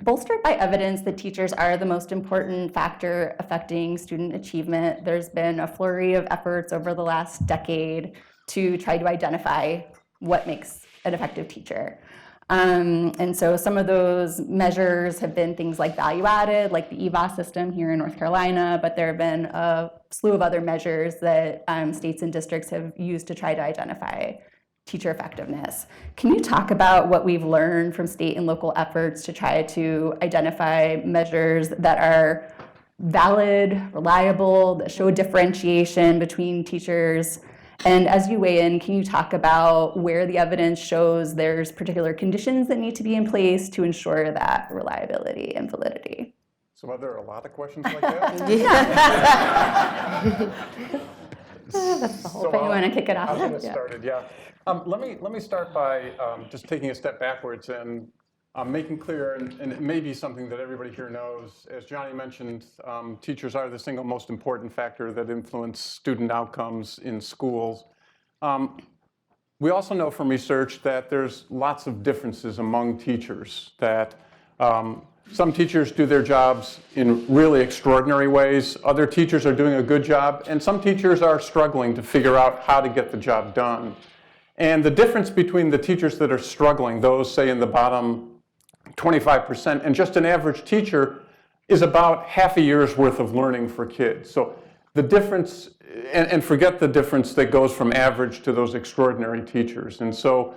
Bolstered by evidence that teachers are the most important factor affecting student achievement, there's been a flurry of efforts over the last decade to try to identify what makes an effective teacher. And so some of those measures have been things like value added, like the EVA system here in North Carolina, but there have been a slew of other measures that states and districts have used to try to identify teacher effectiveness. Can you talk about what we've learned from state and local efforts to try to identify measures that are valid, reliable, that show differentiation between teachers? And as you weigh in, can you talk about where the evidence shows there's particular conditions that need to be in place to ensure that reliability and validity? So are there a lot of questions like that? That's the whole thing. You want to kick it off? I'll get it started, yeah. Let me start by just taking a step backwards and making clear, and it may be something that everybody here knows, as Johnny mentioned, teachers are the single most important factor that influence student outcomes in schools. We also know from research that there's lots of differences among teachers, that some teachers do their jobs in really extraordinary ways, other teachers are doing a good job, and some teachers are struggling to figure out how to get the job done. And the difference between the teachers that are struggling, those say in the bottom 25%, and just an average teacher is about half a year's worth of learning for kids. So the difference, and forget the difference that goes from average to those extraordinary teachers. And so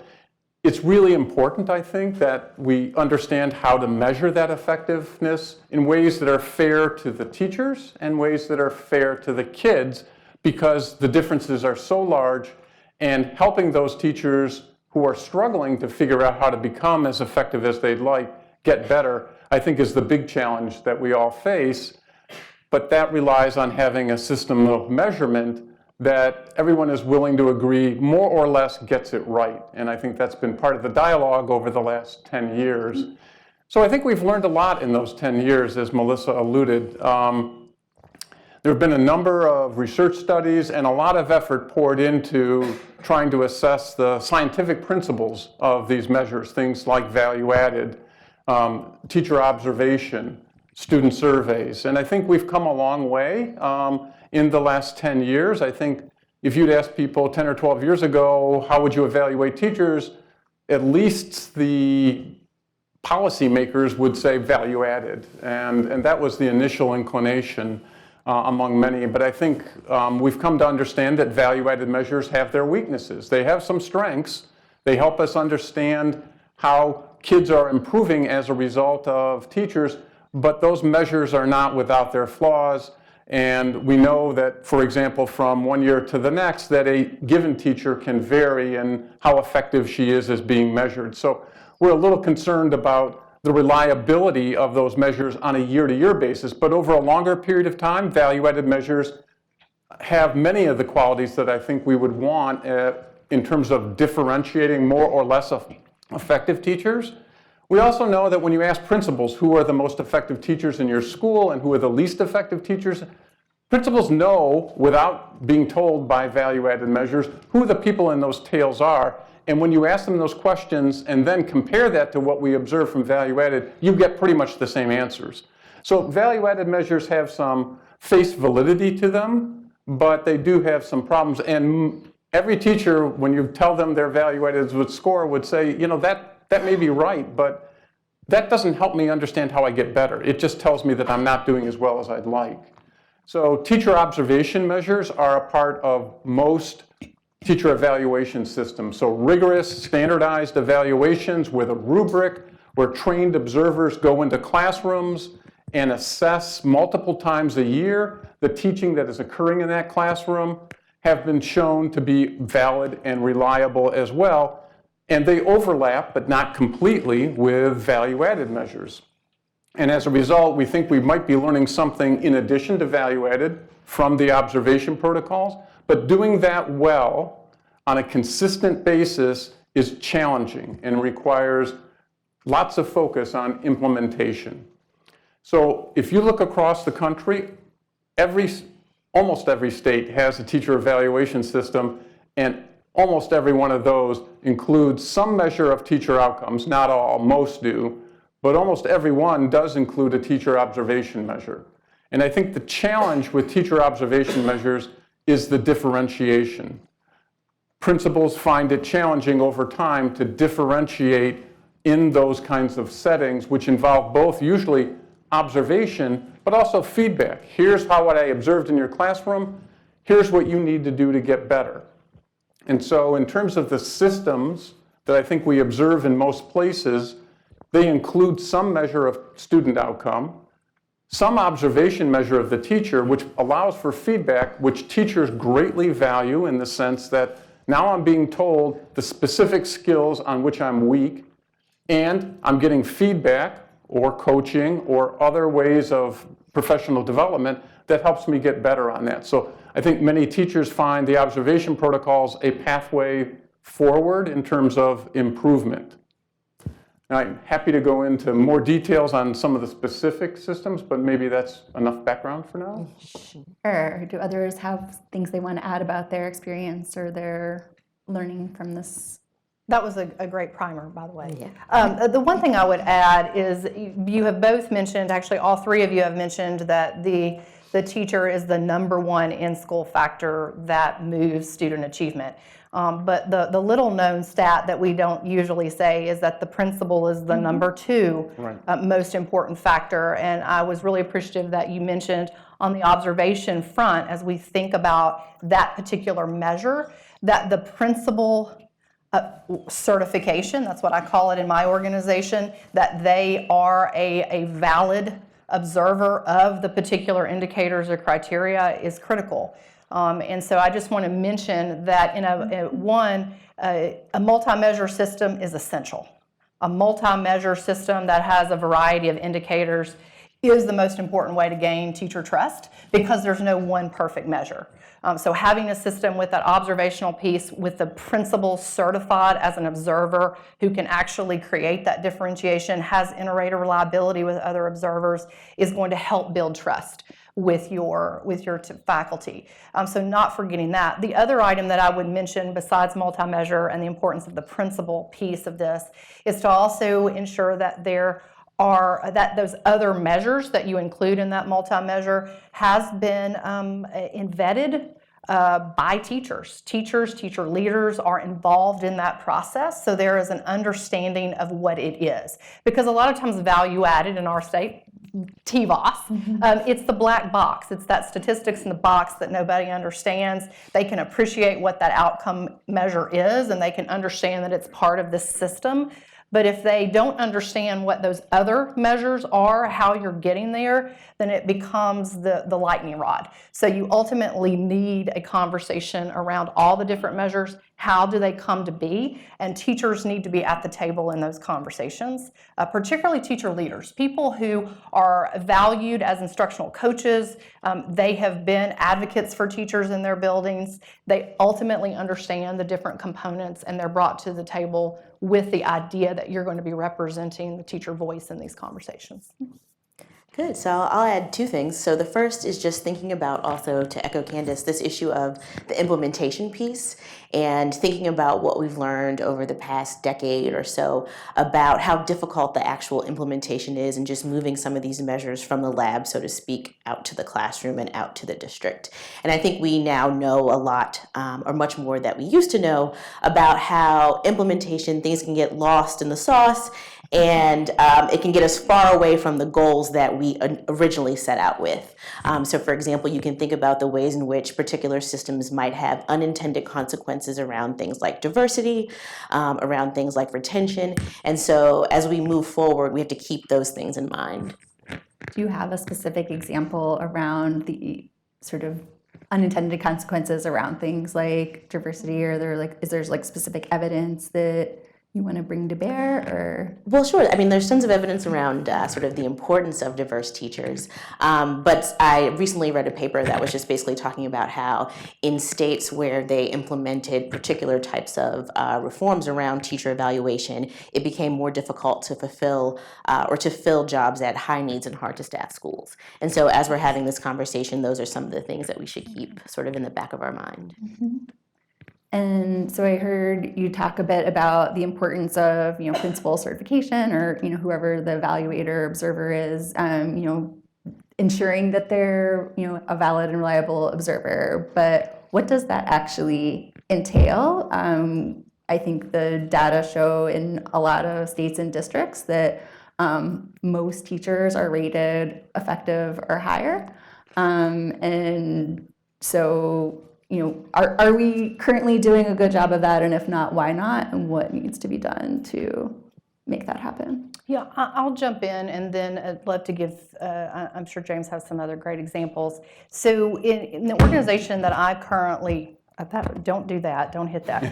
it's really important, I think, that we understand how to measure that effectiveness in ways that are fair to the teachers and ways that are fair to the kids, because the differences are so large. And helping those teachers who are struggling to figure out how to become as effective as they'd like, get better, I think is the big challenge that we all face. But that relies on having a system of measurement that everyone is willing to agree more or less gets it right. And I think that's been part of the dialogue over the last 10 years. So I think we've learned a lot in those 10 years, as Melissa alluded. There have been a number of research studies and a lot of effort poured into trying to assess the scientific principles of these measures, things like value added, teacher observation, student surveys. And I think we've come a long way in the last 10 years. I think if you'd asked people 10 or 12 years ago, how would you evaluate teachers, at least the policymakers would say value added. And that was the initial inclination among many, but I think we've come to understand that value-added measures have their weaknesses. They have some strengths. They help us understand how kids are improving as a result of teachers, but those measures are not without their flaws. And we know that, for example, from one year to the next, that a given teacher can vary in how effective she is as being measured. So we're a little concerned about the reliability of those measures on a year-to-year basis, but over a longer period of time, value-added measures have many of the qualities that I think we would want in terms of differentiating more or less effective teachers. We also know that when you ask principals who are the most effective teachers in your school and who are the least effective teachers, principals know, without being told by value-added measures, who the people in those tails are. And when you ask them those questions and then compare that to what we observe from value-added, you get pretty much the same answers. So value-added measures have some face validity to them, but they do have some problems. And every teacher, when you tell them their value-added would score, would say, you know, that may be right, but that doesn't help me understand how I get better. It just tells me that I'm not doing as well as I'd like. So teacher observation measures are a part of most teacher evaluation system. So rigorous, standardized evaluations with a rubric where trained observers go into classrooms and assess multiple times a year the teaching that is occurring in that classroom have been shown to be valid and reliable as well. And they overlap, but not completely, with value-added measures. And as a result, we think we might be learning something in addition to value-added from the observation protocols. But doing that well on a consistent basis is challenging and requires lots of focus on implementation. So if you look across the country, almost every state has a teacher evaluation system, and almost every one of those includes some measure of teacher outcomes. Not all, most do, but almost every one does include a teacher observation measure. And I think the challenge with teacher observation measures is the differentiation. Principals find it challenging over time to differentiate in those kinds of settings, which involve both usually observation, but also feedback. Here's what I observed in your classroom. Here's what you need to do to get better. And so in terms of the systems that I think we observe in most places, they include some measure of student outcome, some observation measure of the teacher, which allows for feedback, which teachers greatly value in the sense that now I'm being told the specific skills on which I'm weak, and I'm getting feedback or coaching or other ways of professional development that helps me get better on that. So I think many teachers find the observation protocols a pathway forward in terms of improvement. Now, I'm happy to go into more details on some of the specific systems, but maybe that's enough background for now. Or do others have things they want to add about their experience or their learning from this? That was a great primer, by the way. Yeah. The one thing I would add is you have both mentioned, actually all three of you have mentioned that the teacher is the #1 in-school factor that moves student achievement. But the little known stat that we don't usually say is that the principal is the #2 most important factor. And I was really appreciative that you mentioned on the observation front, as we think about that particular measure, that the principal certification, that's what I call it in my organization, that they are a valid observer of the particular indicators or criteria is critical. And so I just want to mention that in a multi-measure system is essential. A multi-measure system that has a variety of indicators is the most important way to gain teacher trust because there's no one perfect measure. So having a system with that observational piece with the principal certified as an observer who can actually create that differentiation, has inter-rater reliability with other observers, is going to help build trust with your faculty. So not forgetting that. The other item that I would mention besides multi-measure and the importance of the principal piece of this is to also ensure that those other measures that you include in that multi-measure has been vetted by teachers. Teacher leaders are involved in that process, so there is an understanding of what it is. Because a lot of times value added in our state, TVOS, it's the black box. It's that statistics in the box that nobody understands. They can appreciate what that outcome measure is, and they can understand that it's part of this system. But if they don't understand what those other measures are, how you're getting there, then it becomes the lightning rod. So you ultimately need a conversation around all the different measures. How do they come to be? And teachers need to be at the table in those conversations, particularly teacher leaders, people who are valued as instructional coaches. They have been advocates for teachers in their buildings. They ultimately understand the different components, and they're brought to the table with the idea that you're going to be representing the teacher voice in these conversations. Good. So I'll add two things. So the first is just thinking about, also to echo Candice, this issue of the implementation piece and thinking about what we've learned over the past decade or so about how difficult the actual implementation is and just moving some of these measures from the lab, so to speak, out to the classroom and out to the district. And I think we now know a lot, or much more that we used to know, about how implementation, things can get lost in the sauce, and it can get us far away from the goals that we originally set out with. So for example, you can think about the ways in which particular systems might have unintended consequences around things like diversity, around things like retention. And so as we move forward, we have to keep those things in mind. Do you have a specific example around the sort of unintended consequences around things like diversity, or is there specific evidence that you want to bring to bear? Or well, sure. I mean, there's tons of evidence around sort of the importance of diverse teachers. But I recently read a paper that was just basically talking about how in states where they implemented particular types of reforms around teacher evaluation, it became more difficult to fulfill or to fill jobs at high needs and hard to staff schools. And so as we're having this conversation, those are some of the things that we should keep sort of in the back of our mind. Mm-hmm. And so I heard you talk a bit about the importance of, principal certification, or, whoever the evaluator observer is, ensuring that they're, a valid and reliable observer. But what does that actually entail? I think the data show in a lot of states and districts that most teachers are rated effective or higher. And so, are we currently doing a good job of that? And if not, why not? And what needs to be done to make that happen? Yeah, I'll jump in, and then I'd love to give, I'm sure James has some other great examples. So in the organization that I currently, don't do that, don't hit that.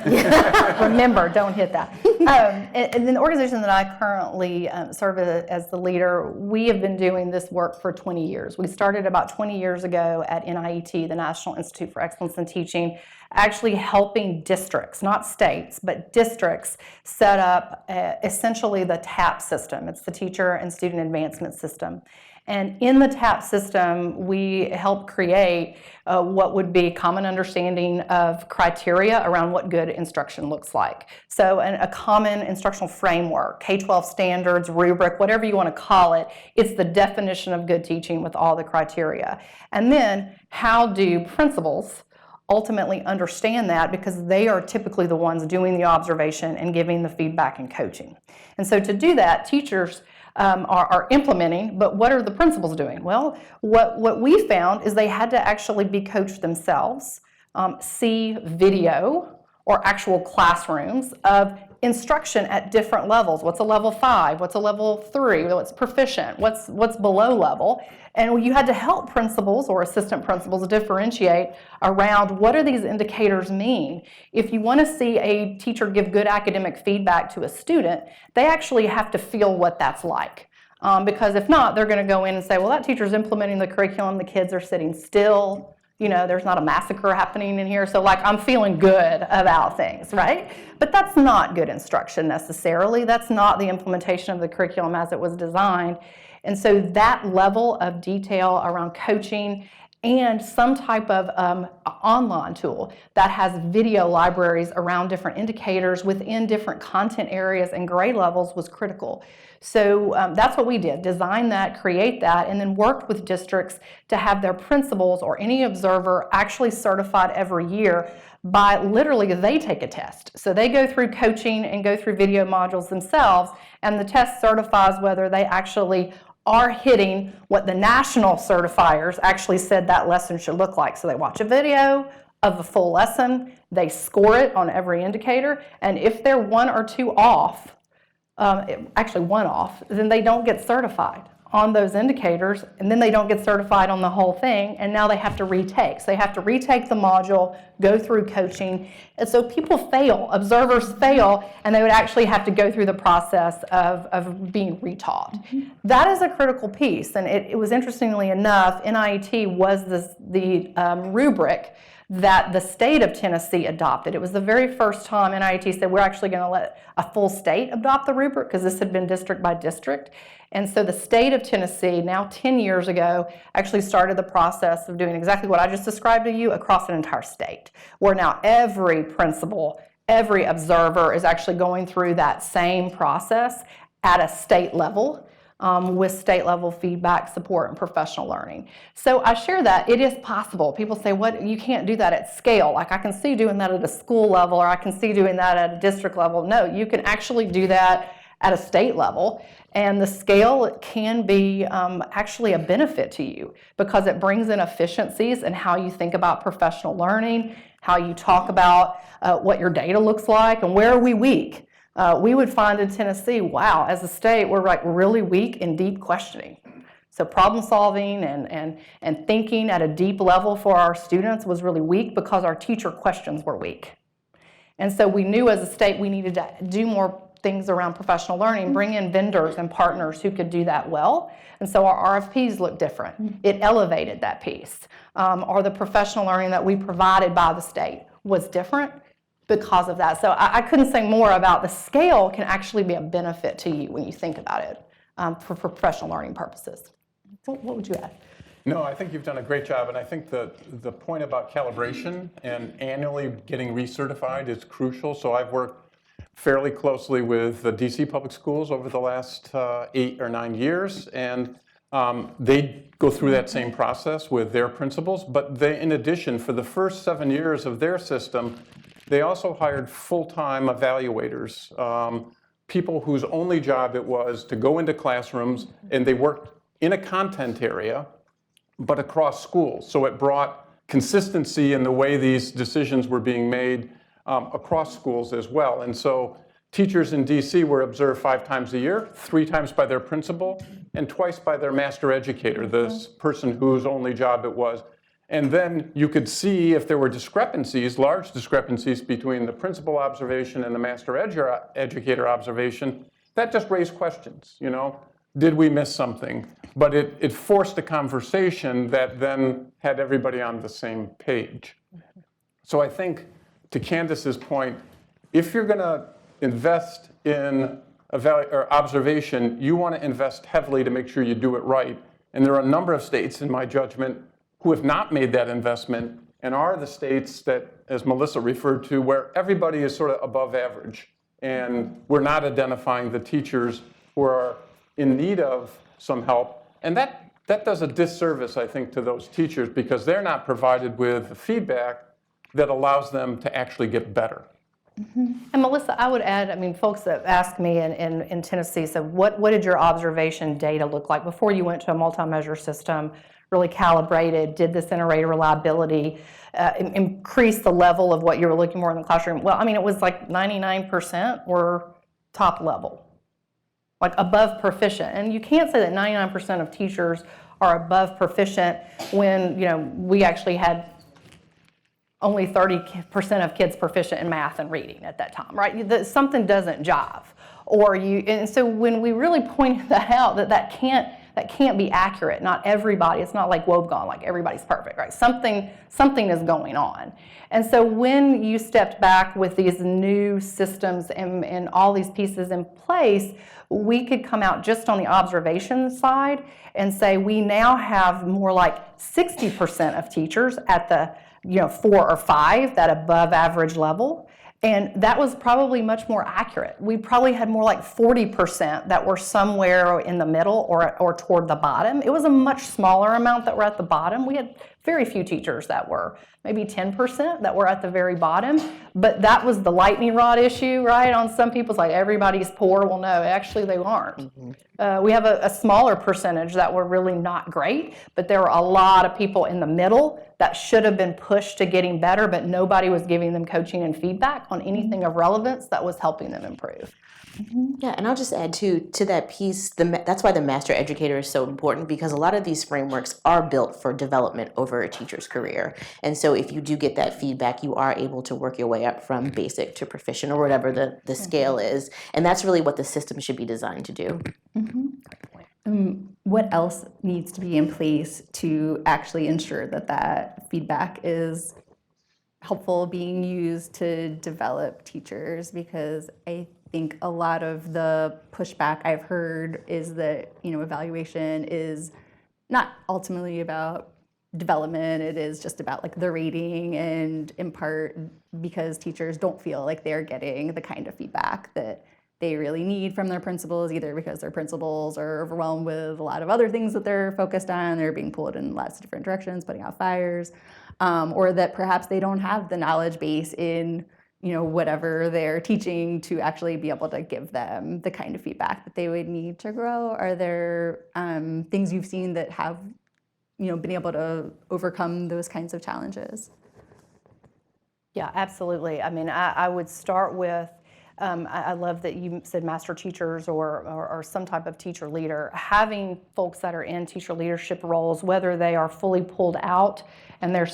Remember, don't hit that. And in the organization that I currently serve as the leader, we have been doing this work for 20 years. We started about 20 years ago at NIET, the National Institute for Excellence in Teaching, actually helping districts, not states, but districts set up essentially the TAP system. It's the Teacher and Student Advancement System. And in the TAP system, we help create what would be common understanding of criteria around what good instruction looks like. So a common instructional framework, K-12 standards, rubric, whatever you want to call it, it's the definition of good teaching with all the criteria. And then how do principals ultimately understand that, because they are typically the ones doing the observation and giving the feedback and coaching. And so to do that, teachers are implementing, but what are the principals doing? Well, what we found is they had to actually be coached themselves, see video or actual classrooms of instruction at different levels. What's a level 5? What's a level 3? What's proficient? What's below level? And you had to help principals or assistant principals differentiate around what do these indicators mean. If you want to see a teacher give good academic feedback to a student, they actually have to feel what that's like. Because if not, they're going to go in and say, well, that teacher's implementing the curriculum, the kids are sitting still, there's not a massacre happening in here, so I'm feeling good about things, right? But that's not good instruction necessarily. That's not the implementation of the curriculum as it was designed. And so that level of detail around coaching and some type of online tool that has video libraries around different indicators within different content areas and grade levels was critical. So that's what we did, design that, create that, and then worked with districts to have their principals or any observer actually certified every year by literally they take a test. So they go through coaching and go through video modules themselves, and the test certifies whether they actually are hitting what the national certifiers actually said that lesson should look like. So they watch a video of the full lesson, they score it on every indicator, and if they're 1 or 2 off, actually 1 off, then they don't get certified on those indicators, and then they don't get certified on the whole thing, and now they have to retake. So they have to retake the module, go through coaching, and so people fail, observers fail, and they would actually have to go through the process of being retaught. Mm-hmm. That is a critical piece, and it was, interestingly enough, NIET was the rubric that the state of Tennessee adopted. It was the very first time NIET said, we're actually going to let a full state adopt the rubric, because this had been district by district. And so the state of Tennessee, now 10 years ago, actually started the process of doing exactly what I just described to you across an entire state, where now every principal, every observer is actually going through that same process at a state level. With state level feedback, support, and professional learning. So I share that it is possible. People say, what, you can't do that at scale. Like, I can see doing that at a school level, or I can see doing that at a district level. No, you can actually do that at a state level. And the scale can be actually a benefit to you, because it brings in efficiencies in how you think about professional learning, how you talk about what your data looks like, and where are we weak. We would find in Tennessee, wow, as a state, we're really weak in deep questioning. So problem solving and thinking at a deep level for our students was really weak, because our teacher questions were weak. And so we knew as a state we needed to do more things around professional learning, bring in vendors and partners who could do that well. And so our RFPs looked different. It elevated that piece. Or the professional learning that we provided by the state was different because of that. So I couldn't say more about the scale can actually be a benefit to you when you think about it for professional learning purposes. What would you add? No, I think you've done a great job, and I think the point about calibration and annually getting recertified is crucial. So I've worked fairly closely with the DC Public Schools over the last 8 or 9 years, and they go through that same process with their principals, but they, in addition, for the first 7 years of their system, they also hired full-time evaluators, people whose only job it was to go into classrooms, and they worked in a content area, but across schools. So it brought consistency in the way these decisions were being made across schools as well. And so teachers in DC were observed 5 times a year, 3 times by their principal, and twice by their master educator, this person whose only job it was. And then you could see if there were discrepancies, large discrepancies between the principal observation and the master educator observation, that just raised questions, you know? Did we miss something? But it forced a conversation that then had everybody on the same page. So I think, to Candice's point, if you're going to invest in observation, you want to invest heavily to make sure you do it right. And there are a number of states, in my judgment, who have not made that investment and are the states that, as Melissa referred to, where everybody is sort of above average. And we're not identifying the teachers who are in need of some help. And that does a disservice, I think, to those teachers because they're not provided with the feedback that allows them to actually get better. And Melissa, I would add, I mean, folks that ask me in Tennessee, so what did your observation data look like before you went to a multi-measure system, really calibrated, did this enter reliability, increase the level of what you were looking for in the classroom? Well, I mean, it was like 99% were top level, like above proficient. And you can't say that 99% of teachers are above proficient when, you know, we actually had only 30% of kids proficient in math and reading at that time, right? Something doesn't jive. And so when we really pointed that out, that can't be accurate. Not everybody, it's not like woebegone, like everybody's perfect, right? Something is going on. And so when you stepped back with these new systems and all these pieces in place, we could come out just on the observation side and say we now have more like 60% of teachers at the 4 or 5, that above average level. And that was probably much more accurate. We probably had more like 40% that were somewhere in the middle or toward the bottom. It was a much smaller amount that were at the bottom. We had very few teachers that were, maybe 10% that were at the very bottom. But that was the lightning rod issue, right? On some people's like, everybody's poor. Well, no, actually they aren't. We have a smaller percentage that were really not great, but there were a lot of people in the middle that should have been pushed to getting better, but nobody was giving them coaching and feedback on anything of relevance that was helping them improve. Yeah, and I'll just add to that piece, that's why the master educator is so important, because a lot of these frameworks are built for development over a teacher's career. And so if you do get that feedback, you are able to work your way up from basic to proficient or whatever the scale is. And that's really what the system should be designed to do. What else needs to be in place to actually ensure that feedback is helpful, being used to develop teachers? Because I think a lot of the pushback I've heard is that, evaluation is not ultimately about development. It is just about like the rating, and in part because teachers don't feel like they're getting the kind of feedback that they really need from their principals, either because their principals are overwhelmed with a lot of other things that they're focused on, they're being pulled in lots of different directions, putting out fires, or that perhaps they don't have the knowledge base in whatever they're teaching to actually be able to give them the kind of feedback that they would need to grow. Are there things you've seen that have been able to overcome those kinds of challenges? Yeah, absolutely. I mean, I would start with, I love that you said master teachers or some type of teacher leader. Having folks that are in teacher leadership roles, whether they are fully pulled out and they're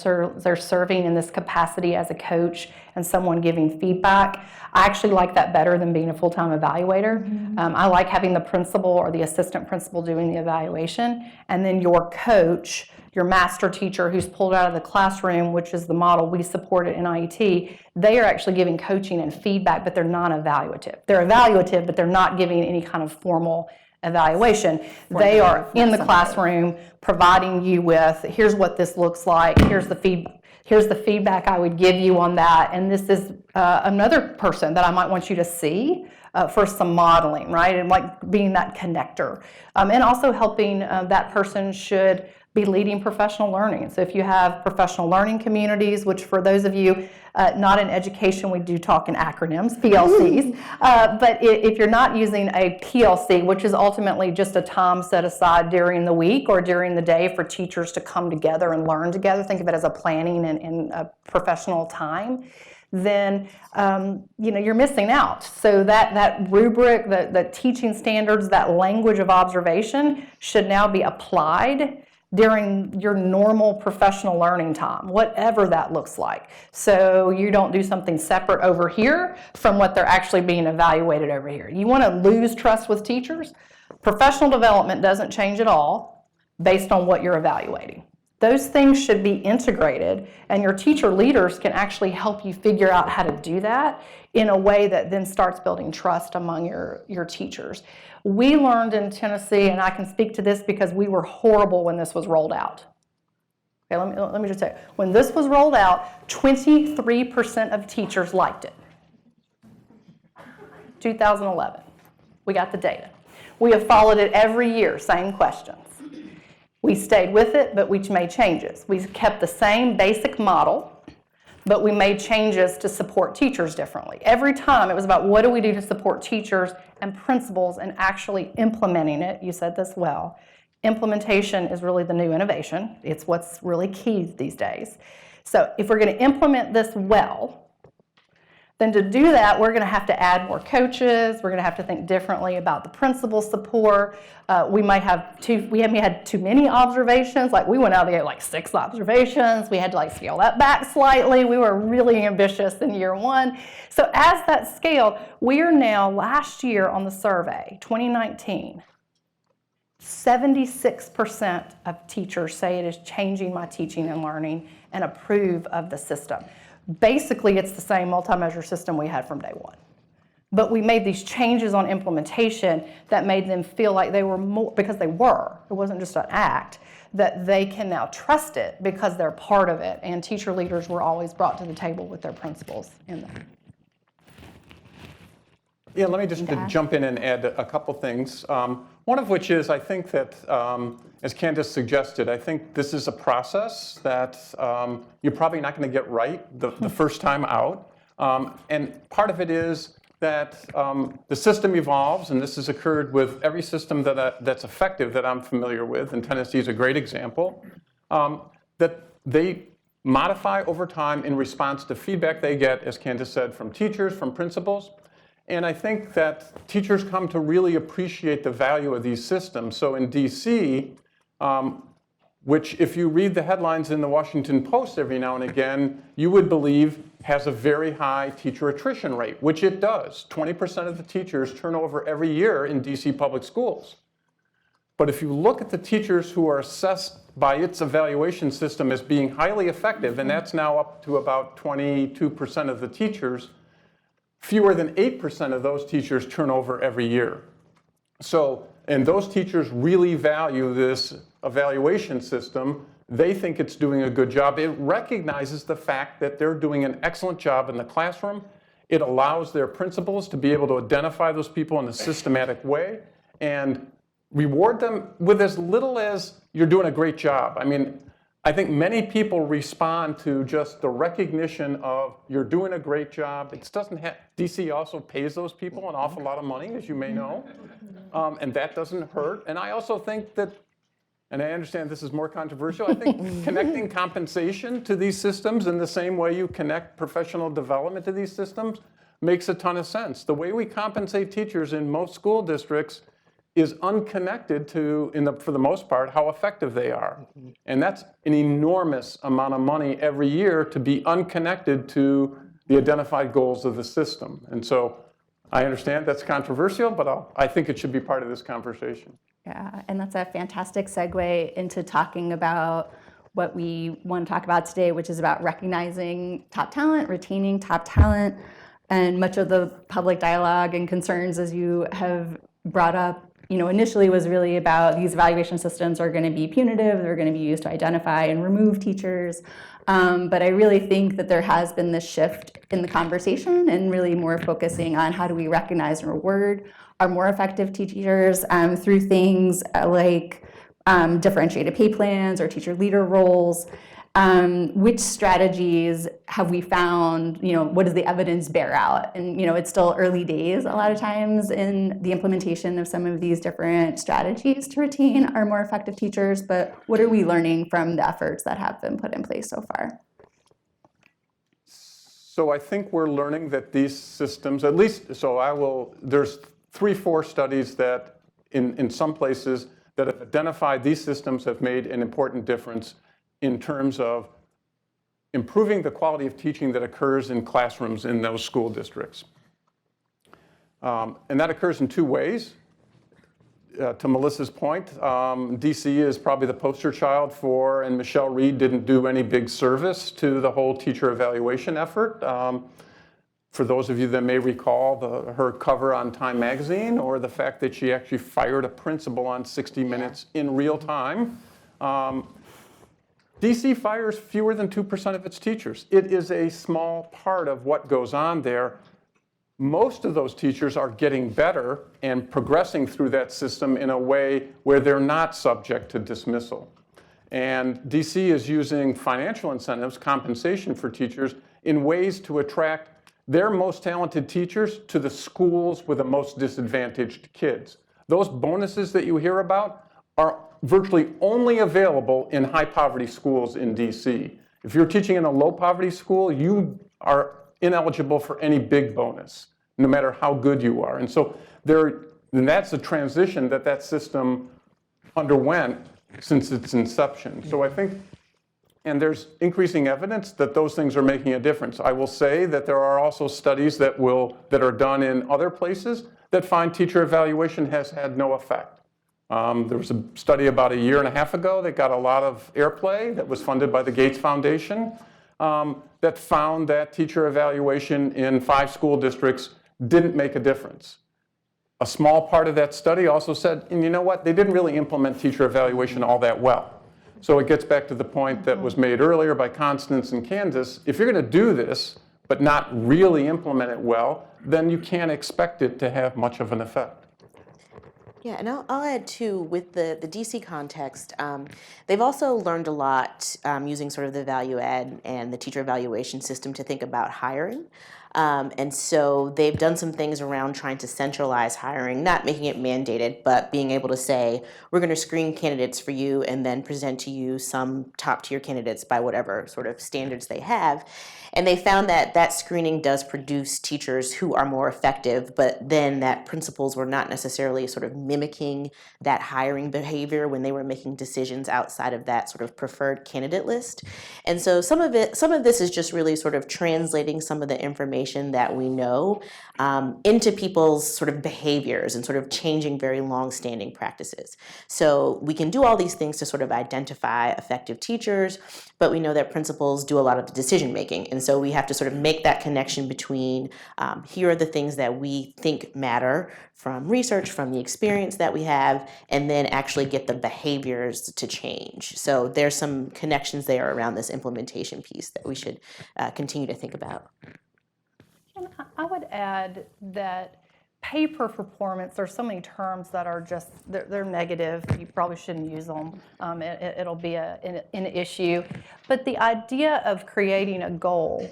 serving in this capacity as a coach and someone giving feedback, I actually like that better than being a full-time evaluator. I like having the principal or the assistant principal doing the evaluation, and then your coach, your master teacher who's pulled out of the classroom, which is the model we support at NIET, they are actually giving coaching and feedback, but they're not evaluative. They're evaluative, but they're not giving any kind of formal evaluation. They are in the classroom providing you with, here's what this looks like, here's the feedback I would give you on that, and this is another person that I might want you to see for some modeling, right? And like being that connector. And also helping that person should be leading professional learning. So if you have professional learning communities, which for those of you not in education, we do talk in acronyms, PLCs, but if you're not using a PLC, which is ultimately just a time set aside during the week or during the day for teachers to come together and learn together, think of it as a planning and a professional time, then you're missing out. So that rubric, the teaching standards, that language of observation should now be applied during your normal professional learning time, whatever that looks like. So you don't do something separate over here from what they're actually being evaluated over here. You want to lose trust with teachers? Professional development doesn't change at all based on what you're evaluating. Those things should be integrated, and your teacher leaders can actually help you figure out how to do that in a way that then starts building trust among your teachers. We learned in Tennessee, and I can speak to this because we were horrible when this was rolled out. Okay, let me just say, when this was rolled out, 23% of teachers liked it. 2011, we got the data. We have followed it every year, same questions. We stayed with it, but we made changes. We kept the same basic model, but we made changes to support teachers differently. Every time it was about what do we do to support teachers and principals and actually implementing it. You said this well. Implementation is really the new innovation. It's what's really key these days. So if we're going to implement this well, then to do that, we're going to have to add more coaches. We're going to have to think differently about the principal support. We may had too many observations. Like we went out there like 6 observations. We had to like scale that back slightly. We were really ambitious in year 1. So as that scaled, we are now last year on the survey, 2019, 76% of teachers say it is changing my teaching and learning and approve of the system. Basically, it's the same multi-measure system we had from day one. But we made these changes on implementation that made them feel like they were more, because they were, it wasn't just an act, that they can now trust it because they're part of it. And teacher leaders were always brought to the table with their principals in there. Yeah, let me just jump in and add a couple things. One of which is, I think that, as Candice suggested, I think this is a process that you're probably not going to get right the first time out. And part of it is that the system evolves, and this has occurred with every system that's effective that I'm familiar with, and Tennessee is a great example, that they modify over time in response to feedback they get, as Candice said, from teachers, from principals. And I think that teachers come to really appreciate the value of these systems. So in DC, which if you read the headlines in the Washington Post every now and again, you would believe has a very high teacher attrition rate, which it does. 20% of the teachers turn over every year in DC public schools. But if you look at the teachers who are assessed by its evaluation system as being highly effective, and that's now up to about 22% of the teachers, fewer than 8% of those teachers turn over every year. So, and those teachers really value this evaluation system. They think it's doing a good job. It recognizes the fact that they're doing an excellent job in the classroom. It allows their principals to be able to identify those people in a systematic way and reward them with as little as you're doing a great job. I mean, I think many people respond to just the recognition of you're doing a great job. It doesn't have, DC also pays those people an awful lot of money, as you may know, and that doesn't hurt. And I also think that, and I understand this is more controversial, I think connecting compensation to these systems in the same way you connect professional development to these systems makes a ton of sense. The way we compensate teachers in most school districts is unconnected to, for the most part, how effective they are. And that's an enormous amount of money every year to be unconnected to the identified goals of the system. And so I understand that's controversial, but I think it should be part of this conversation. Yeah, and that's a fantastic segue into talking about what we want to talk about today, which is about recognizing top talent, retaining top talent, and much of the public dialogue and concerns, as you have brought up, initially was really about these evaluation systems are going to be punitive, they're going to be used to identify and remove teachers. But I really think that there has been this shift in the conversation and really more focusing on how do we recognize and reward our more effective teachers through things like differentiated pay plans or teacher leader roles. Which strategies have we found, what does the evidence bear out? And, it's still early days a lot of times in the implementation of some of these different strategies to retain our more effective teachers, but what are we learning from the efforts that have been put in place so far? So I think we're learning that these systems, at least, there's 3-4 studies that in some places that have identified these systems have made an important difference in terms of improving the quality of teaching that occurs in classrooms in those school districts. And that occurs in 2 ways. To Melissa's point, DC is probably the poster child for, and Michelle Reed didn't do any big service to the whole teacher evaluation effort. For those of you that may recall her cover on Time Magazine, or the fact that she actually fired a principal on 60 Minutes in real time. DC fires fewer than 2% of its teachers. It is a small part of what goes on there. Most of those teachers are getting better and progressing through that system in a way where they're not subject to dismissal. And DC is using financial incentives, compensation for teachers, in ways to attract their most talented teachers to the schools with the most disadvantaged kids. Those bonuses that you hear about are virtually only available in high poverty schools in DC. If you're teaching in a low poverty school, you are ineligible for any big bonus, no matter how good you are. And so that's a transition that system underwent since its inception. So I think, and there's increasing evidence that those things are making a difference. I will say that there are also studies that are done in other places that find teacher evaluation has had no effect. There was a study about 1.5 years ago that got a lot of airplay that was funded by the Gates Foundation that found that teacher evaluation in 5 school districts didn't make a difference. A small part of that study also said, and you know what, they didn't really implement teacher evaluation all that well. So it gets back to the point that was made earlier by Constance and Candice. If you're going to do this, but not really implement it well, then you can't expect it to have much of an effect. Yeah, and I'll add too, with the DC context, they've also learned a lot using sort of the value add and the teacher evaluation system to think about hiring. And so they've done some things around trying to centralize hiring, not making it mandated, but being able to say, we're going to screen candidates for you and then present to you some top tier candidates by whatever sort of standards they have. And they found that screening does produce teachers who are more effective, but then that principals were not necessarily sort of mimicking that hiring behavior when they were making decisions outside of that sort of preferred candidate list. And so some of this is just really sort of translating some of the information that we know into people's sort of behaviors and sort of changing very long-standing practices. So we can do all these things to sort of identify effective teachers, but we know that principals do a lot of the decision making. And so we have to sort of make that connection between here are the things that we think matter from research, from the experience that we have, and then actually get the behaviors to change. So there's some connections there around this implementation piece that we should continue to think about. And I would add that pay for performance, there's so many terms that are just, they're negative. You probably shouldn't use them. It'll be an issue. But the idea of creating a goal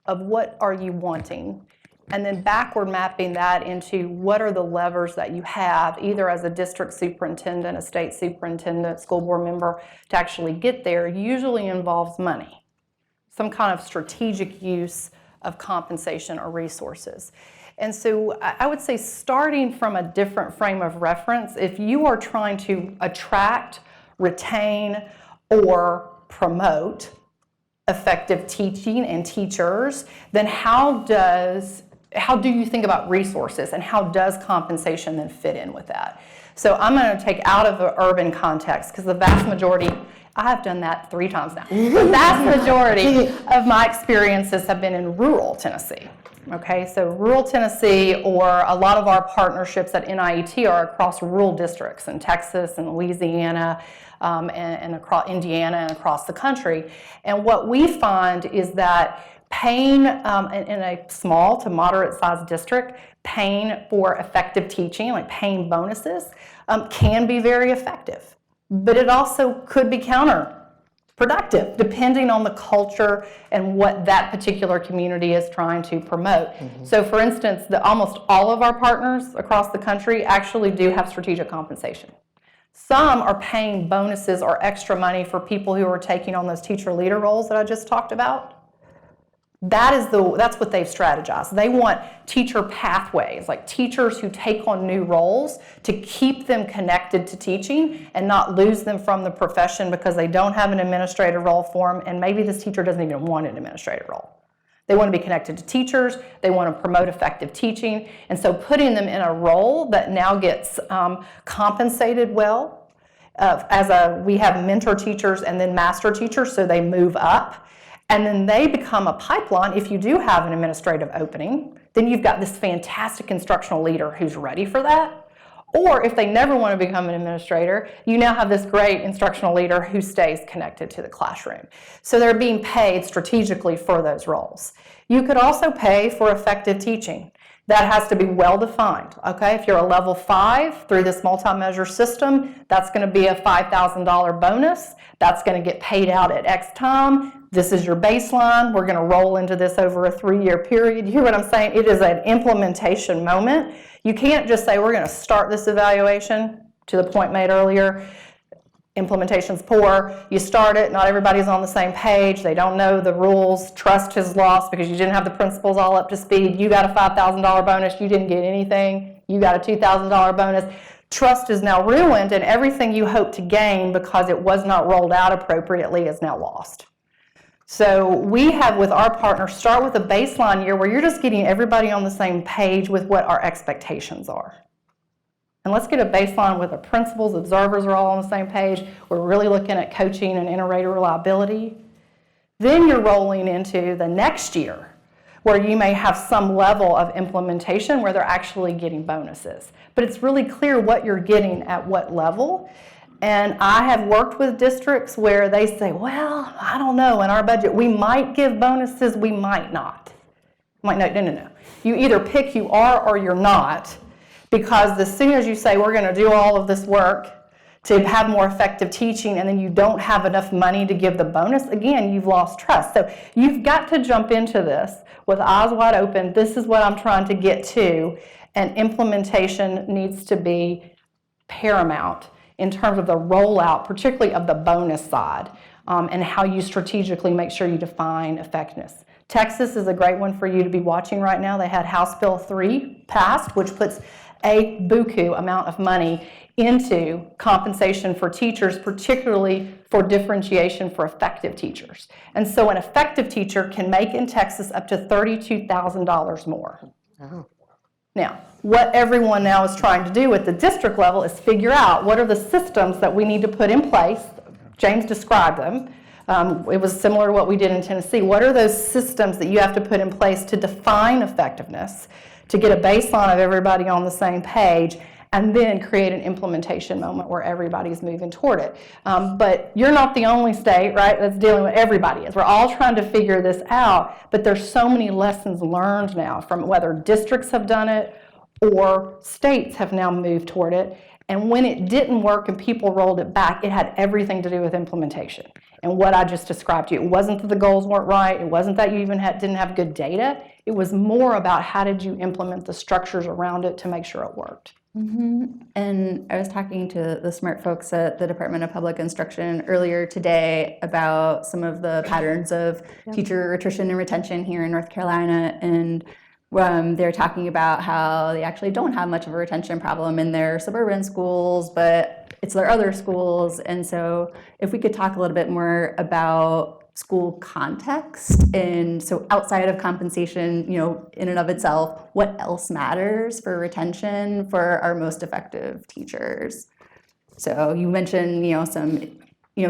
of what are you wanting, and then backward mapping that into what are the levers that you have, either as a district superintendent, a state superintendent, school board member, to actually get there, usually involves money, some kind of strategic use of compensation or resources. And so I would say starting from a different frame of reference, if you are trying to attract, retain, or promote effective teaching and teachers, then how do you think about resources, and how does compensation then fit in with that? So I'm going to take out of the urban context because the vast majority, I have done that 3 times now. The vast majority of my experiences have been in rural Tennessee. Okay, so rural Tennessee, or a lot of our partnerships at NIET are across rural districts in Texas and Louisiana and across Indiana and across the country. And what we find is that paying in a small to moderate sized district, paying for effective teaching, like paying bonuses, can be very effective. But it also could be counterproductive, depending on the culture and what that particular community is trying to promote. So for instance, almost all of our partners across the country actually do have strategic compensation. Some are paying bonuses or extra money for people who are taking on those teacher leader roles that I just talked about. That's what they've strategized. They want teacher pathways, like teachers who take on new roles to keep them connected to teaching and not lose them from the profession because they don't have an administrative role for them, and maybe this teacher doesn't even want an administrative role. They want to be connected to teachers, they want to promote effective teaching, and so putting them in a role that now gets compensated well. We have mentor teachers and then master teachers, so they move up. And then they become a pipeline. If you do have an administrative opening, then you've got this fantastic instructional leader who's ready for that. Or if they never want to become an administrator, you now have this great instructional leader who stays connected to the classroom. So they're being paid strategically for those roles. You could also pay for effective teaching. That has to be well defined, okay? If you're a level 5 through this multi-measure system, that's going to be a $5,000 bonus. That's going to get paid out at X time. This is your baseline. We're going to roll into this over a 3-year period. You hear what I'm saying? It is an implementation moment. You can't just say, we're going to start this evaluation, to the point made earlier. Implementation's poor. You start it, not everybody's on the same page. They don't know the rules. Trust is lost because you didn't have the principals all up to speed. You got a $5,000 bonus. You didn't get anything. You got a $2,000 bonus. Trust is now ruined, and everything you hoped to gain because it was not rolled out appropriately is now lost. So we have, with our partners, start with a baseline year where you're just getting everybody on the same page with what our expectations are. And let's get a baseline where the principals, observers are all on the same page. We're really looking at coaching and inter-rater reliability. Then you're rolling into the next year where you may have some level of implementation where they're actually getting bonuses. But it's really clear what you're getting at what level. And I have worked with districts where they say, well, I don't know, in our budget, we might give bonuses, we might not. I'm like, no. You either pick you are or you're not. Because as soon as you say, we're going to do all of this work to have more effective teaching, and then you don't have enough money to give the bonus, again, you've lost trust. So you've got to jump into this with eyes wide open. This is what I'm trying to get to, and implementation needs to be paramount in terms of the rollout, particularly of the bonus side, and how you strategically make sure you define effectiveness. Texas is a great one for you to be watching right now. They had House Bill 3 passed, which puts a buku amount of money into compensation for teachers, particularly for differentiation for effective teachers. And so an effective teacher can make in Texas up to $32,000 more. Oh. Now, what everyone now is trying to do at the district level is figure out what are the systems that we need to put in place. James described them. It was similar to what we did in Tennessee. What are those systems that you have to put in place to define effectiveness, to get a baseline of everybody on the same page, and then create an implementation moment where everybody's moving toward it. But you're not the only state, right, that's dealing with everybody is. We're all trying to figure this out, but there's so many lessons learned now from whether districts have done it or states have now moved toward it. And when it didn't work and people rolled it back, it had everything to do with implementation. And what I just described to you, it wasn't that the goals weren't right, it wasn't that you even didn't have good data, it was more about how did you implement the structures around it to make sure it worked. Mm-hmm. And I was talking to the smart folks at the Department of Public Instruction earlier today about some of the patterns of teacher attrition and retention here in North Carolina, and they're talking about how they actually don't have much of a retention problem in their suburban schools, but it's their other schools. And so if we could talk a little bit more about school context. And so outside of compensation, in and of itself, what else matters for retention for our most effective teachers? So you mentioned, some,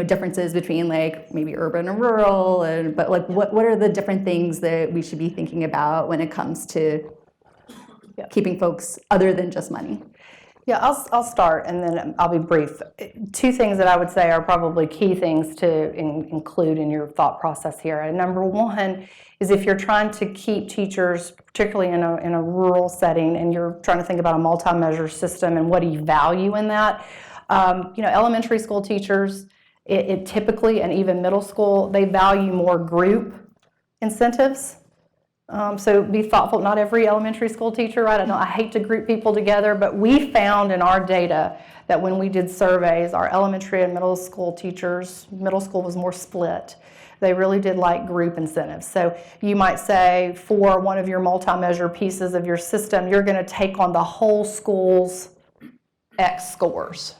differences between like maybe urban and rural, but like what are the different things that we should be thinking about when it comes to keeping folks other than just money? Yeah, I'll start and then I'll be brief. Two things that I would say are probably key things to include in your thought process here. And number one is if you're trying to keep teachers, particularly in a rural setting, and you're trying to think about a multi-measure system and what do you value in that, elementary school teachers, it typically, and even middle school, they value more group incentives. So be thoughtful. Not every elementary school teacher, right? I hate to group people together, but we found in our data that when we did surveys, our elementary and middle school teachers, middle school was more split. They really did like group incentives. So you might say for one of your multi-measure pieces of your system, you're going to take on the whole school's X scores,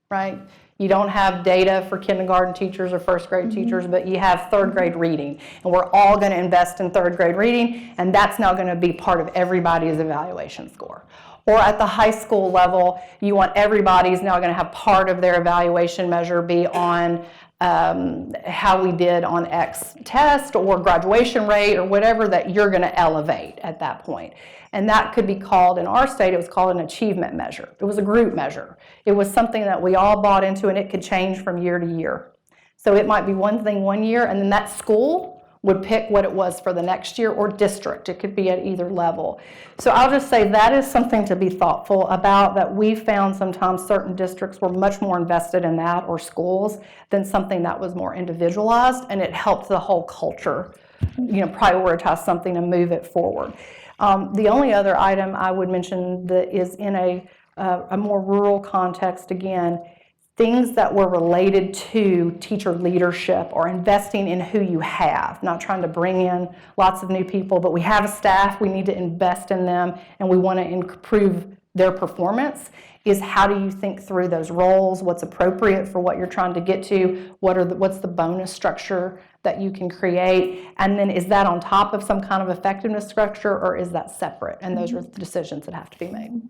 right? You don't have data for kindergarten teachers or first grade teachers, but you have third grade reading. And we're all going to invest in third grade reading, and that's now going to be part of everybody's evaluation score. Or at the high school level, you want everybody's now going to have part of their evaluation measure be on how we did on X test or graduation rate or whatever that you're going to elevate at that point. And that could be called, in our state, it was called an achievement measure. It was a group measure. It was something that we all bought into, and it could change from year to year. So it might be one thing one year, and then that school would pick what it was for the next year, or district. It could be at either level. So I'll just say that is something to be thoughtful about, that we found sometimes certain districts were much more invested in that, or schools, than something that was more individualized, and it helped the whole culture, prioritize something and move it forward. The only other item I would mention that is in a more rural context, again, things that were related to teacher leadership or investing in who you have, not trying to bring in lots of new people, but we have a staff, we need to invest in them, and we want to improve their performance, is how do you think through those roles, what's appropriate for what you're trying to get to, what's the bonus structure that you can create, and then is that on top of some kind of effectiveness structure, or is that separate? And those are the decisions that have to be made.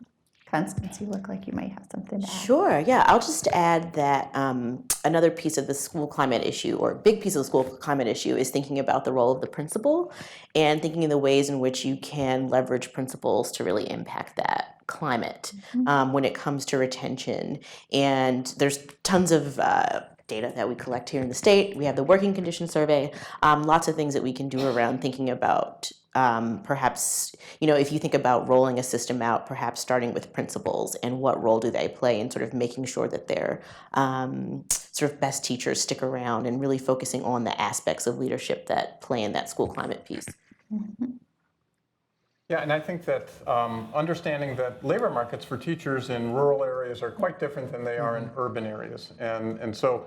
Constance, you look like you might have something to add. Sure, yeah. I'll just add that another piece of the school climate issue, or a big piece of the school climate issue, is thinking about the role of the principal and thinking of the ways in which you can leverage principals to really impact that climate when it comes to retention. And there's tons of data that we collect here in the state. We have the working condition survey, lots of things that we can do around thinking about perhaps, if you think about rolling a system out, perhaps starting with principals and what role do they play in sort of making sure that their sort of best teachers stick around, and really focusing on the aspects of leadership that play in that school climate piece. Yeah, and I think that understanding that labor markets for teachers in rural areas are quite different than they are in urban areas. And so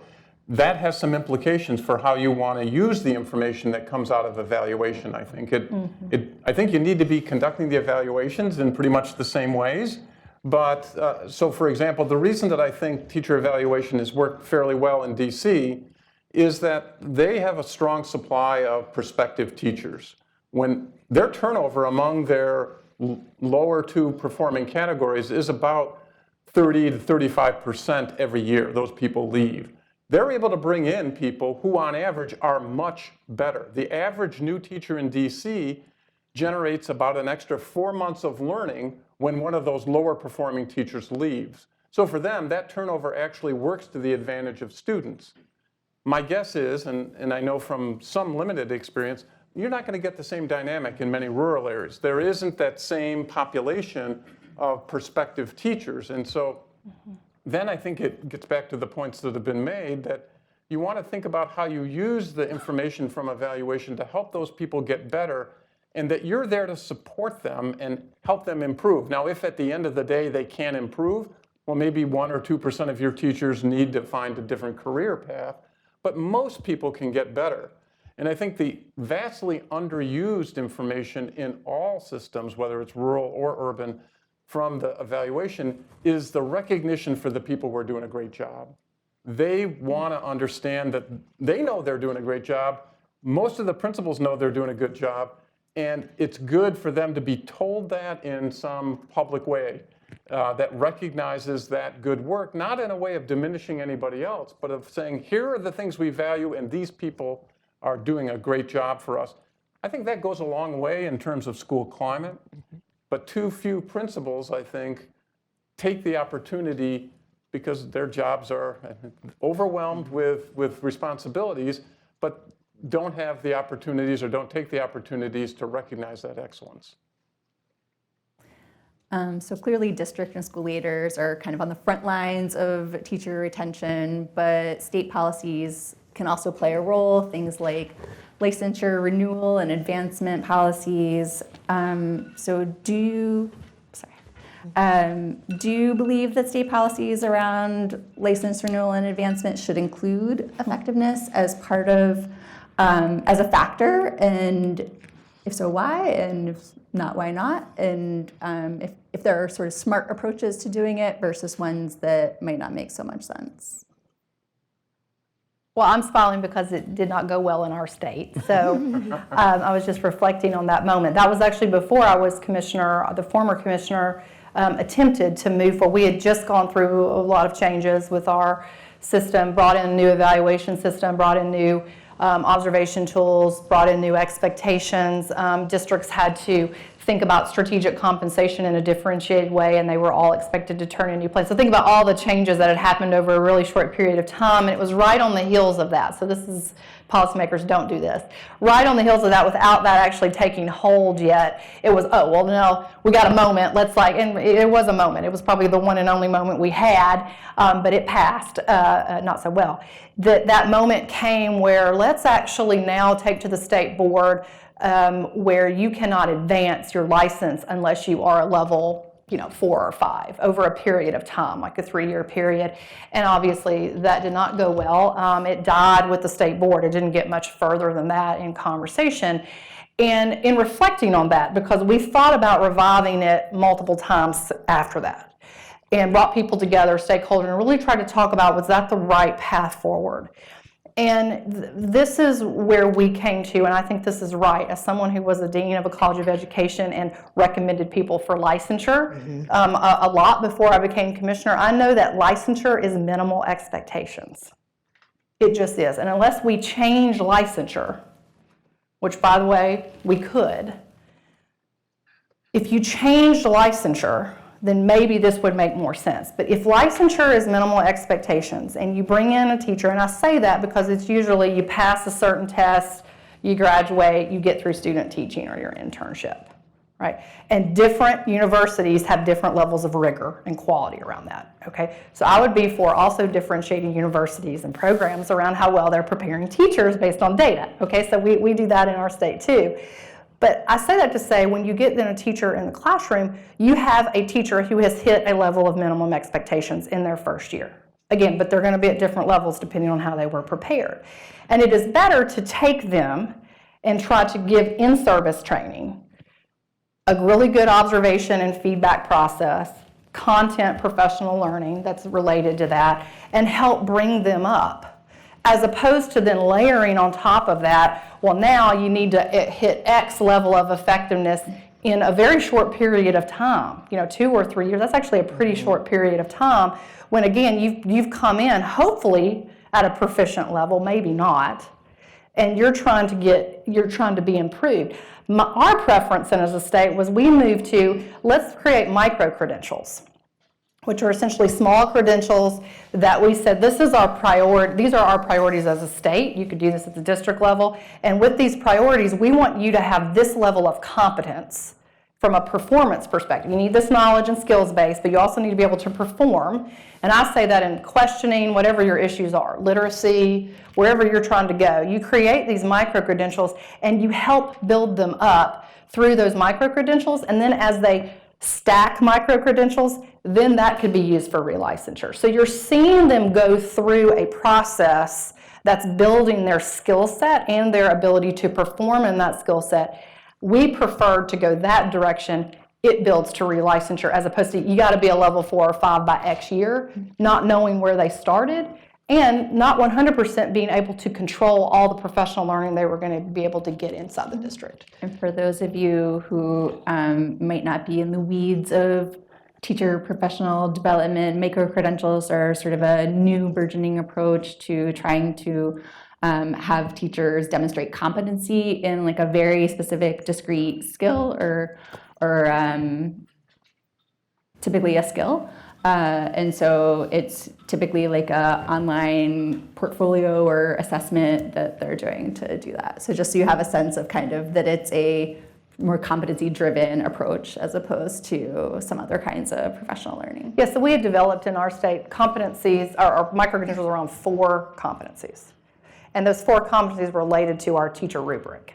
that has some implications for how you want to use the information that comes out of evaluation. I think I think you need to be conducting the evaluations in pretty much the same ways. But so, for example, the reason that I think teacher evaluation has worked fairly well in DC is that they have a strong supply of prospective teachers. When their turnover among their lower two performing categories is about 30 to 35% every year, those people leave. They're able to bring in people who on average are much better. The average new teacher in DC generates about an extra 4 months of learning when one of those lower performing teachers leaves. So for them, that turnover actually works to the advantage of students. My guess is, and I know from some limited experience, you're not going to get the same dynamic in many rural areas. There isn't that same population of prospective teachers. And so then I think it gets back to the points that have been made, that you want to think about how you use the information from evaluation to help those people get better, and that you're there to support them and help them improve. Now, if at the end of the day they can't improve, well, maybe 1 or 2% of your teachers need to find a different career path, but most people can get better. And I think the vastly underused information in all systems, whether it's rural or urban, from the evaluation is the recognition for the people who are doing a great job. They want to understand that they know they're doing a great job Most of the principals know they're doing a good job, and it's good for them to be told that in some public way that recognizes that good work, not in a way of diminishing anybody else, but of saying, here are the things we value, and these people are doing a great job for us. I think that goes a long way in terms of school climate, but too few principals, I think, take the opportunity because their jobs are overwhelmed with responsibilities, but don't have the opportunities or don't take the opportunities to recognize that excellence. So clearly district and school leaders are kind of on the front lines of teacher retention, but state policies can also play a role, things like licensure, renewal, and advancement policies. So do you believe that state policies around license renewal and advancement should include effectiveness as part of, as a factor? And if so, why? And if not, why not? And if there are sort of smart approaches to doing it versus ones that might not make so much sense. Well, I'm smiling because it did not go well in our state. So I was just reflecting on that moment. That was actually before I was commissioner. The former commissioner attempted to move forward. We had just gone through a lot of changes with our system, brought in a new evaluation system, brought in new observation tools, brought in new expectations. Districts had to think about strategic compensation in a differentiated way, and they were all expected to turn in new plans. So think about all the changes that had happened over a really short period of time, and it was right on the heels of that. So this is, policymakers don't do this. Right on the heels of that, without that actually taking hold yet, it was, oh, well, no, we got a moment, and it was a moment. It was probably the one and only moment we had, but it passed not so well. That moment came where let's actually now take to the state board where you cannot advance your license unless you are a level 4 or 5 over a period of time, like a 3-year period. And obviously that did not go well. It died with the state board. It didn't get much further than that in conversation. And in reflecting on that, because we thought about reviving it multiple times after that and brought people together, stakeholders, and really tried to talk about, was that the right path forward? And this is where we came to, and I think this is right, as someone who was a dean of a college of education and recommended people for licensure a lot before I became commissioner, I know that licensure is minimal expectations. It just is. And unless we change licensure, which, by the way, we could, if you changed licensure, then maybe this would make more sense. But if licensure is minimal expectations and you bring in a teacher, and I say that because it's usually you pass a certain test, you graduate, you get through student teaching or your internship, right? And different universities have different levels of rigor and quality around that, okay? So I would be for also differentiating universities and programs around how well they're preparing teachers based on data, okay? So we do that in our state too. But I say that to say, when you get then a teacher in the classroom, you have a teacher who has hit a level of minimum expectations in their first year. Again, but they're going to be at different levels depending on how they were prepared. And it is better to take them and try to give in-service training, a really good observation and feedback process, content professional learning that's related to that, and help bring them up. As opposed to then layering on top of that, well, now you need to hit X level of effectiveness in a very short period of time, 2 or 3 years. That's actually a pretty short period of time when, again, you've come in hopefully at a proficient level, maybe not, and you're trying to be improved. Our preference then as a state was we moved to, let's create micro-credentials, which are essentially small credentials that we said, this is our priority, these are our priorities as a state. You could do this at the district level. And with these priorities, we want you to have this level of competence from a performance perspective. You need this knowledge and skills base, but you also need to be able to perform. And I say that in questioning, whatever your issues are, literacy, wherever you're trying to go. You create these micro-credentials and you help build them up through those micro-credentials. And then as they stack micro-credentials, then that could be used for relicensure. So you're seeing them go through a process that's building their skill set and their ability to perform in that skill set. We prefer to go that direction. It builds to relicensure as opposed to you got to be a level 4 or 5 by X year, not knowing where they started. and not 100% being able to control all the professional learning they were going to be able to get inside the district. And for those of you who might not be in the weeds of teacher professional development, micro-credentials are sort of a new burgeoning approach to trying to have teachers demonstrate competency in like a very specific, discrete skill or typically a skill. And so it's typically like a online portfolio or assessment that they're doing to do that. So just so you have a sense of kind of that it's a more competency-driven approach as opposed to some other kinds of professional learning. Yeah, so we had developed in our state competencies, or micro-credentials around 4 competencies. And those 4 competencies were related to our teacher rubric.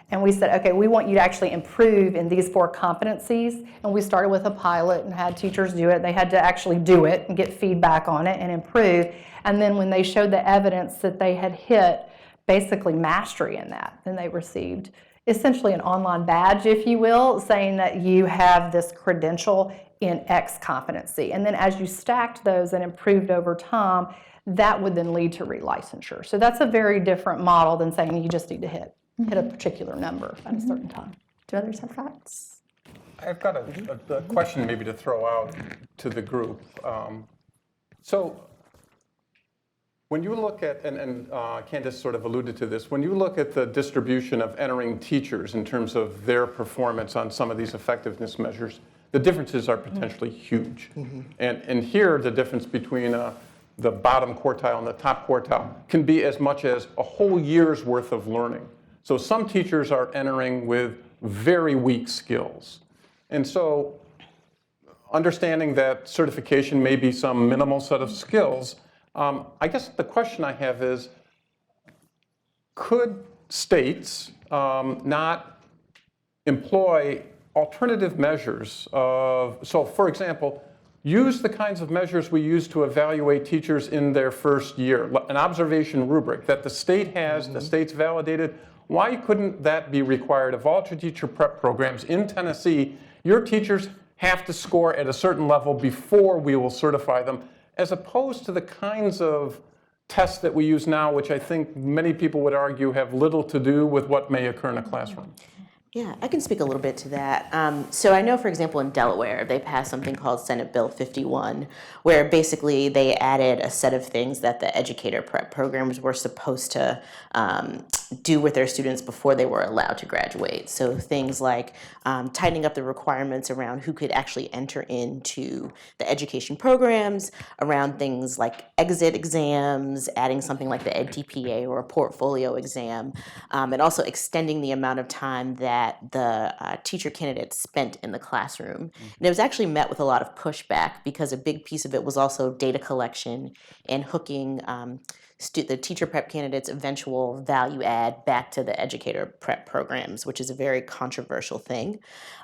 And we said, okay, we want you to actually improve in these 4 competencies. And we started with a pilot and had teachers do it. They had to actually do it and get feedback on it and improve. And then when they showed the evidence that they had hit basically mastery in that, then they received essentially an online badge, if you will, saying that you have this credential in X competency. And then as you stacked those and improved over time, that would then lead to relicensure. So that's a very different model than saying you just need to hit a particular number at a certain time. Do others have thoughts? I've got a question maybe to throw out to the group. So when you look at, and Candice sort of alluded to this, when you look at the distribution of entering teachers in terms of their performance on some of these effectiveness measures, the differences are potentially huge. And here the difference between the bottom quartile and the top quartile can be as much as a whole year's worth of learning. So some teachers are entering with very weak skills. And so understanding that certification may be some minimal set of skills, I guess the question I have is, could states not employ alternative measures so for example, use the kinds of measures we use to evaluate teachers in their first year, an observation rubric that the state has, the state's validated. Why couldn't that be required of all teacher prep programs in Tennessee? Your teachers have to score at a certain level before we will certify them, as opposed to the kinds of tests that we use now, which I think many people would argue have little to do with what may occur in a classroom. Yeah, I can speak a little bit to that. So I know, for example, in Delaware, they passed something called Senate Bill 51, where basically they added a set of things that the educator prep programs were supposed to do with their students before they were allowed to graduate. So things like tightening up the requirements around who could actually enter into the education programs, around things like exit exams, adding something like the EdTPA or a portfolio exam, and also extending the amount of time that the teacher candidates spent in the classroom. And it was actually met with a lot of pushback because a big piece of it was also data collection and hooking the teacher prep candidates' eventual value add back to the educator prep programs, which is a very controversial thing.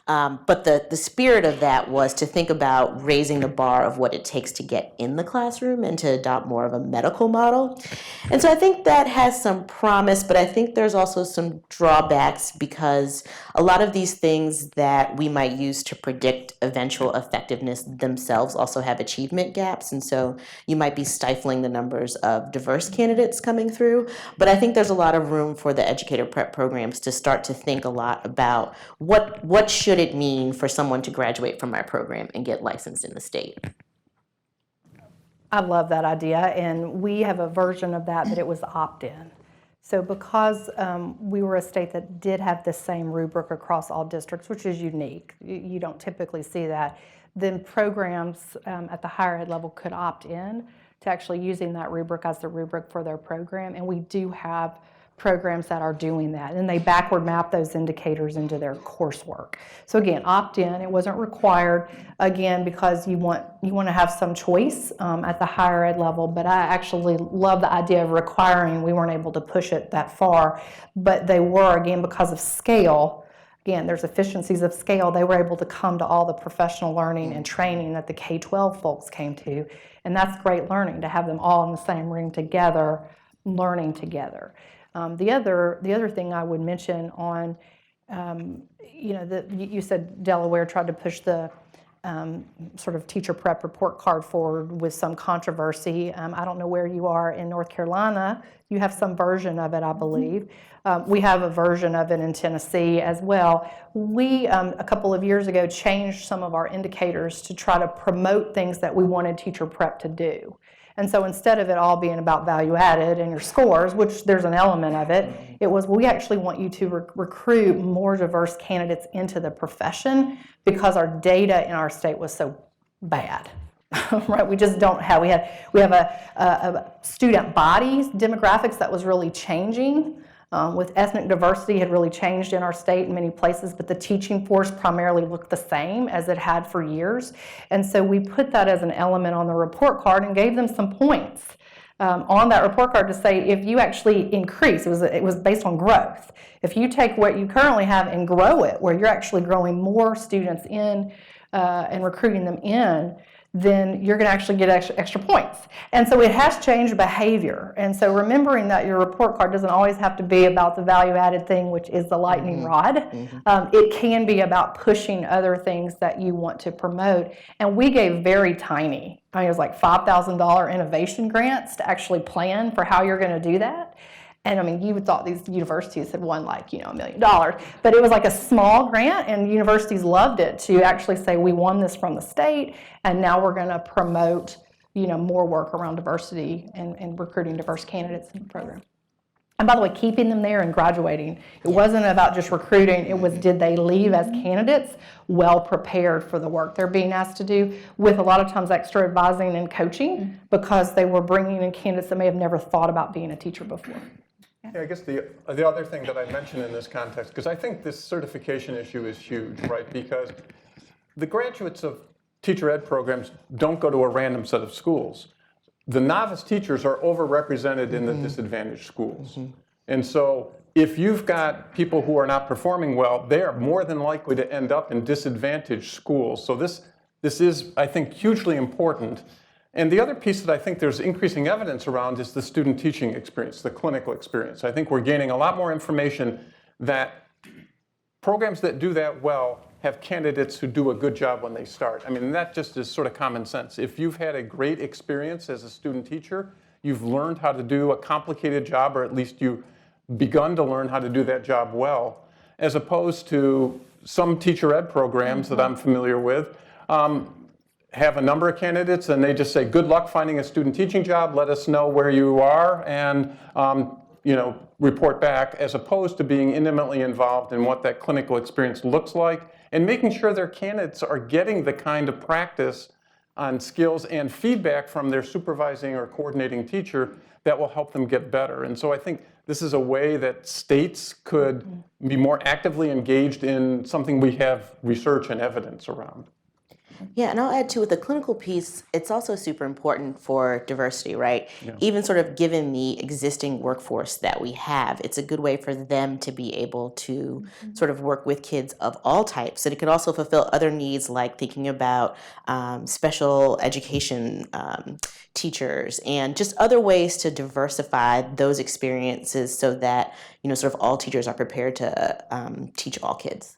But the spirit of that was to think about raising the bar of what it takes to get in the classroom and to adopt more of a medical model. And so I think that has some promise, but I think there's also some drawbacks because a lot of these things that we might use to predict eventual effectiveness themselves also have achievement gaps. And so you might be stifling the numbers of diverse candidates coming through. But I think there's a lot of room for the educator prep programs to start to think a lot about what should it mean for someone to graduate from our program and get licensed in the state. I love that idea, and we have a version of that it was opt-in. So because we were a state that did have the same rubric across all districts, which is unique, you don't typically see that, then programs at the higher ed level could opt in to actually using that rubric as the rubric for their program, and we do have programs that are doing that, and they backward map those indicators into their coursework. So again, opt-in, it wasn't required, again, because you want to have some choice at the higher ed level, but I actually love the idea of requiring. We weren't able to push it that far, but they were, again, because of scale. Again, there's efficiencies of scale. They were able to come to all the professional learning and training that the K-12 folks came to, and that's great learning, to have them all in the same room together, learning together. The other thing I would mention on, you said Delaware tried to push the sort of teacher prep report card forward with some controversy. I don't know where you are in North Carolina. You have some version of it, I believe. We have a version of it in Tennessee as well. We, a couple of years ago, changed some of our indicators to try to promote things that we wanted teacher prep to do. And so instead of it all being about value added and your scores, which there's an element of it, it was, well, we actually want you to recruit more diverse candidates into the profession because our data in our state was so bad. Right, we just don't have, we have a student body demographics that was really changing. With ethnic diversity had really changed in our state in many places, but the teaching force primarily looked the same as it had for years. And so we put that as an element on the report card and gave them some points on that report card to say if you actually increase, it was based on growth. If you take what you currently have and grow it, where you're actually growing more students in and recruiting them in, then you're going to actually get extra points. And so it has changed behavior. And so remembering that your report card doesn't always have to be about the value-added thing, which is the lightning rod. It can be about pushing other things that you want to promote. And we gave very tiny, I mean, it was like $5,000 innovation grants to actually plan for how you're going to do that. And I mean, you would thought these universities had won like, $1 million, but it was like a small grant and universities loved it to actually say, we won this from the state and now we're going to promote, more work around diversity and recruiting diverse candidates in the program. And by the way, keeping them there and graduating, it wasn't about just recruiting, it was did they leave as candidates well prepared for the work they're being asked to do with a lot of times extra advising and coaching because they were bringing in candidates that may have never thought about being a teacher before. Yeah, I guess the other thing that I mentioned in this context, because I think this certification issue is huge, right? Because the graduates of teacher ed programs don't go to a random set of schools. The novice teachers are overrepresented in the disadvantaged schools. And so if you've got people who are not performing well, they are more than likely to end up in disadvantaged schools. So this is, I think, hugely important. And the other piece that I think there's increasing evidence around is the student teaching experience, the clinical experience. I think we're gaining a lot more information that programs that do that well have candidates who do a good job when they start. I mean, that just is sort of common sense. If you've had a great experience as a student teacher, you've learned how to do a complicated job, or at least you've begun to learn how to do that job well, as opposed to some teacher ed programs that I'm familiar with, have a number of candidates and they just say, good luck finding a student teaching job, let us know where you are, and report back, as opposed to being intimately involved in what that clinical experience looks like and making sure their candidates are getting the kind of practice on skills and feedback from their supervising or coordinating teacher that will help them get better. And so I think this is a way that states could be more actively engaged in something we have research and evidence around. Yeah, and I'll add too, with the clinical piece, it's also super important for diversity, right? Yeah. Even sort of given the existing workforce that we have, it's a good way for them to be able to sort of work with kids of all types. And it could also fulfill other needs like thinking about special education teachers and just other ways to diversify those experiences so that, sort of all teachers are prepared to teach all kids.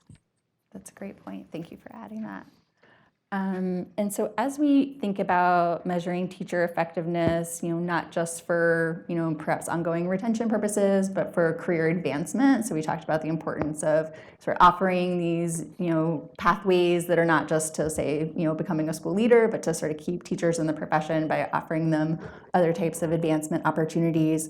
That's a great point. Thank you for adding that. And so as we think about measuring teacher effectiveness, not just for, perhaps ongoing retention purposes, but for career advancement. So we talked about the importance of sort of offering these, pathways that are not just to say, becoming a school leader, but to sort of keep teachers in the profession by offering them other types of advancement opportunities.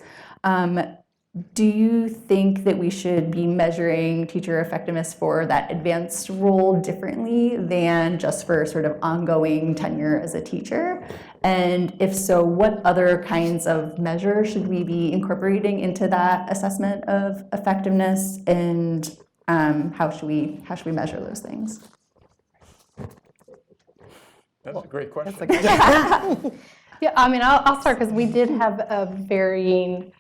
Do you think that we should be measuring teacher effectiveness for that advanced role differently than just for sort of ongoing tenure as a teacher? And if so, what other kinds of measures should we be incorporating into that assessment of effectiveness, and how should we measure those things? That's a great question. Yeah, I mean, I'll start because we did have a varying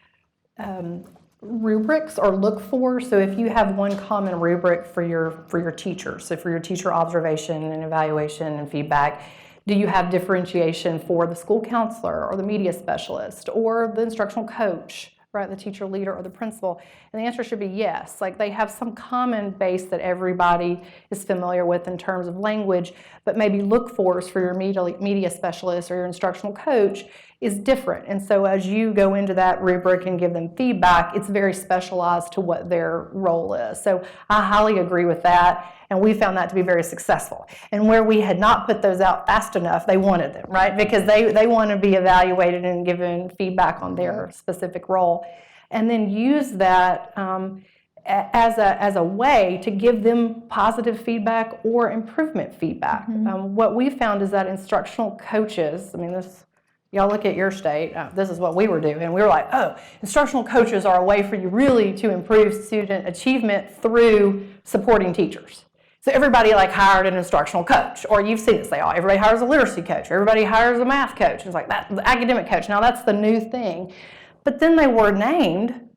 rubrics or look for. So if you have one common rubric for your teachers, so for your teacher observation and evaluation and feedback, do you have differentiation for the school counselor or the media specialist or the instructional coach? right? The teacher leader or the principal? And the answer should be yes. Like they have some common base that everybody is familiar with in terms of language, but maybe look-fors for your media specialist or your instructional coach is different. And so as you go into that rubric and give them feedback, it's very specialized to what their role is. So I highly agree with that, and we found that to be very successful. And where we had not put those out fast enough, they wanted them, right? Because they want to be evaluated and given feedback on their specific role. And then use that as a way to give them positive feedback or improvement feedback. What we found is that instructional coaches, I mean, y'all look at your state, this is what we were doing. We were like, oh, instructional coaches are a way for you really to improve student achievement through supporting teachers. So everybody like hired an instructional coach, or you've seen it, everybody hires a literacy coach, everybody hires a math coach. It's like that, the academic coach. Now that's the new thing. But then they were named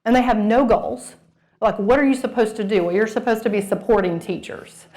and they have no goals. Like, what are you supposed to do? Well, you're supposed to be supporting teachers.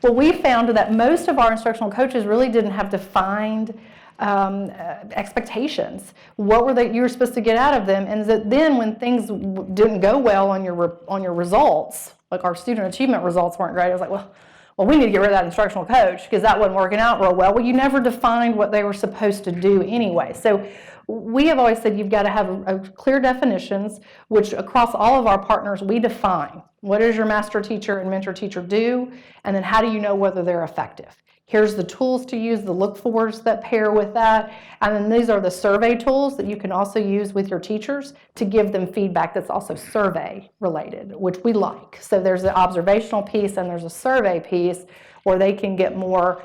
Well, we found that most of our instructional coaches really didn't have defined expectations. What were you were supposed to get out of them? And that then when things didn't go well on your results, like our student achievement results weren't great, I was like, well, we need to get rid of that instructional coach because that wasn't working out real well. Well, you never defined what they were supposed to do anyway. So we have always said you've got to have clear definitions, which across all of our partners we define. What does your master teacher and mentor teacher do? And then how do you know whether they're effective? Here's the tools to use, the look-fors that pair with that. And then these are the survey tools that you can also use with your teachers to give them feedback that's also survey related, which we like. So there's the observational piece and there's a survey piece where they can get more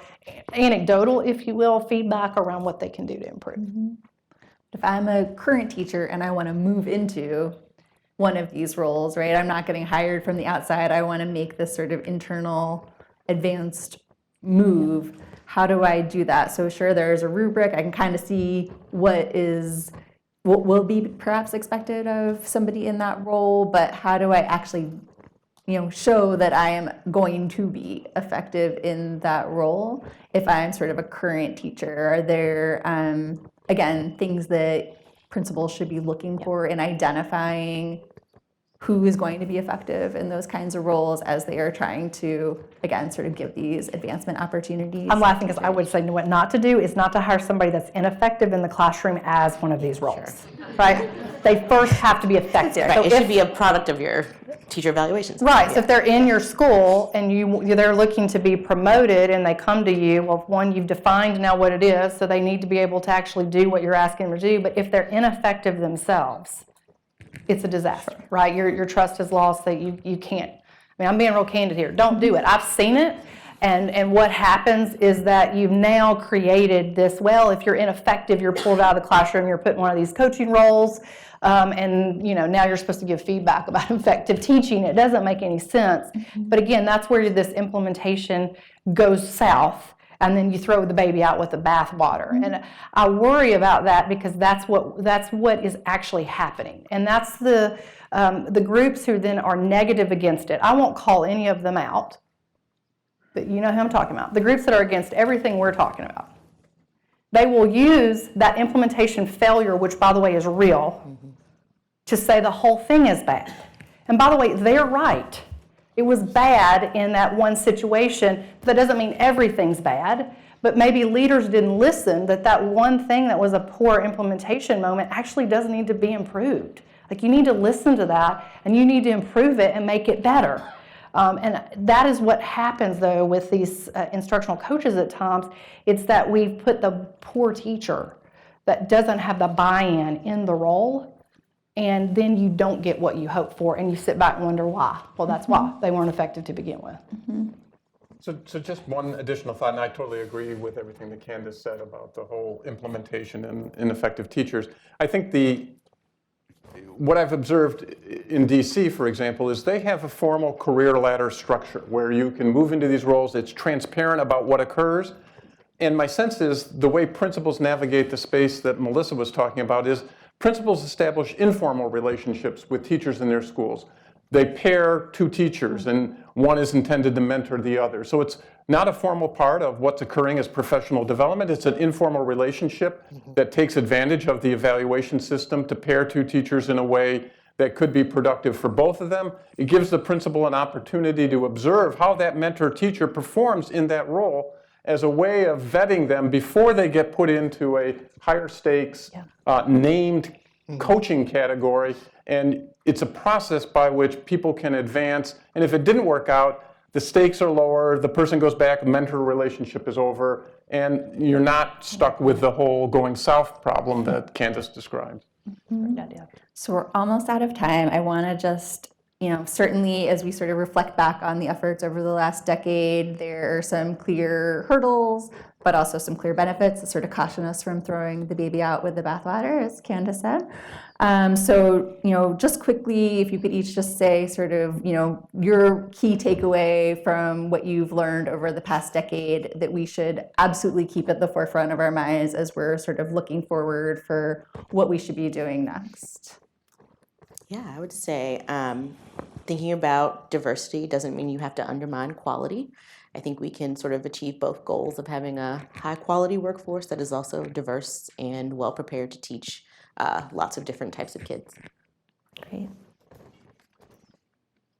anecdotal, if you will, feedback around what they can do to improve. If I'm a current teacher and I want to move into one of these roles, right? I'm not getting hired from the outside. I want to make this sort of internal advanced move. How do I do that? So sure, there's a rubric. I can kind of see what will be perhaps expected of somebody in that role, but how do I actually, show that I am going to be effective in that role if I'm sort of a current teacher? Are there, again, things that principals should be looking for in identifying who is going to be effective in those kinds of roles as they are trying to, again, sort of give these advancement opportunities? I'm laughing because I would say what not to do is not to hire somebody that's ineffective in the classroom as one of these roles, right? They first have to be effective. Right. So It should be a product of your teacher evaluations. Right, so if they're in your school and they're looking to be promoted and they come to you, well, one, you've defined now what it is, so they need to be able to actually do what you're asking them to do, but if they're ineffective themselves, it's a disaster, right? Your trust is lost, that you can't. I mean, I'm being real candid here. Don't do it. I've seen it, and what happens is that you've now created this, well, if you're ineffective, you're pulled out of the classroom, you're put in one of these coaching roles, and now you're supposed to give feedback about effective teaching. It doesn't make any sense. But again, that's where this implementation goes south, and then you throw the baby out with the bathwater. And I worry about that because that's what is actually happening. And that's the groups who then are negative against it. I won't call any of them out, but you know who I'm talking about. The groups that are against everything we're talking about. They will use that implementation failure, which by the way is real, to say the whole thing is bad. And by the way, they're right. It was bad in that one situation. That doesn't mean everything's bad, but maybe leaders didn't listen that one thing that was a poor implementation moment actually does need to be improved. Like, you need to listen to that and you need to improve it and make it better. And that is what happens though with these instructional coaches at times. It's that we've put the poor teacher that doesn't have the buy-in in the role, and then you don't get what you hope for, and you sit back and wonder why. Well, that's why they weren't effective to begin with. So just one additional thought, and I totally agree with everything that Candice said about the whole implementation and ineffective teachers. I think what I've observed in DC, for example, is they have a formal career ladder structure where you can move into these roles. It's transparent about what occurs. And my sense is the way principals navigate the space that Melissa was talking about is principals establish informal relationships with teachers in their schools. they pair two teachers, and one is intended to mentor the other. So it's not a formal part of what's occurring as professional development. It's an informal relationship that takes advantage of the evaluation system to pair two teachers in a way that could be productive for both of them. It gives the principal an opportunity to observe how that mentor teacher performs in that role as a way of vetting them before they get put into a higher stakes named coaching category. And it's a process by which people can advance. And if it didn't work out, the stakes are lower, the person goes back, mentor relationship is over, and you're not stuck with the whole going south problem that Candice described. So we're almost out of time. I want to just, certainly as we sort of reflect back on the efforts over the last decade, there are some clear hurdles, but also some clear benefits that sort of caution us from throwing the baby out with the bathwater, as Candice said. So, just quickly, if you could each just say sort of, your key takeaway from what you've learned over the past decade that we should absolutely keep at the forefront of our minds as we're sort of looking forward for what we should be doing next. Yeah, I would say thinking about diversity doesn't mean you have to undermine quality. I think we can sort of achieve both goals of having a high quality workforce that is also diverse and well prepared to teach lots of different types of kids. Great.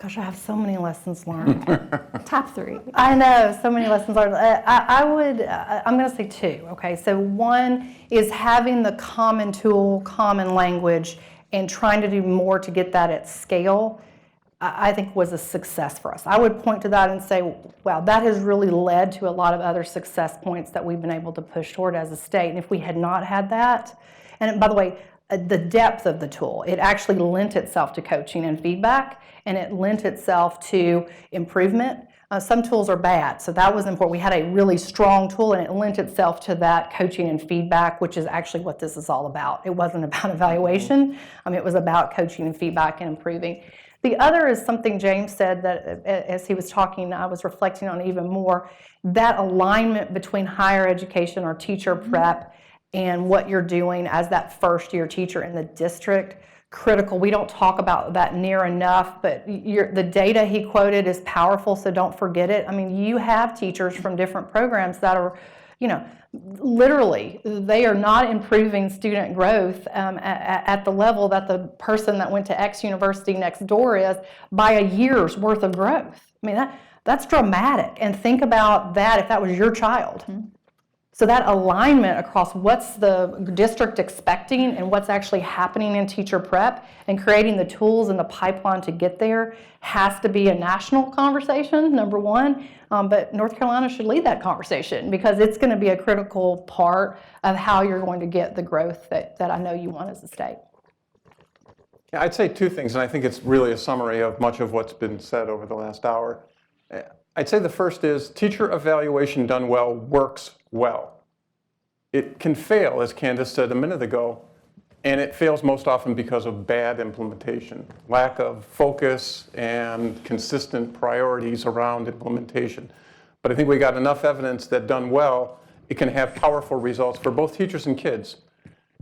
Gosh, I have so many lessons learned. Top 3. I know, so many lessons learned. I'm going to say 2, okay? So one is having the common tool, common language, and trying to do more to get that at scale, I think was a success for us. I would point to that and say, wow, that has really led to a lot of other success points that we've been able to push toward as a state. And if we had not had that, and by the way, the depth of the tool, it actually lent itself to coaching and feedback, and it lent itself to improvement. Some tools are bad, so that was important. We had a really strong tool, and it lent itself to that coaching and feedback, which is actually what this is all about. It wasn't about evaluation. It was about coaching and feedback and improving. The other is something James said that as he was talking, I was reflecting on even more, that alignment between higher education or teacher prep and what you're doing as that first-year teacher in the district. Critical. We don't talk about that near enough, but the data he quoted is powerful, so don't forget it. You have teachers from different programs that are, literally, they are not improving student growth at the level that the person that went to X university next door is by a year's worth of growth. That's dramatic. And think about that if that was your child. So that alignment across what's the district expecting and what's actually happening in teacher prep and creating the tools and the pipeline to get there has to be a national conversation, number one. But North Carolina should lead that conversation because it's going to be a critical part of how you're going to get the growth that I know you want as a state. Yeah, I'd say 2 things, and I think it's really a summary of much of what's been said over the last hour. I'd say the first is teacher evaluation done well works well. It can fail, as Candice said a minute ago, and it fails most often because of bad implementation, lack of focus and consistent priorities around implementation. But I think we got enough evidence that done well, it can have powerful results for both teachers and kids.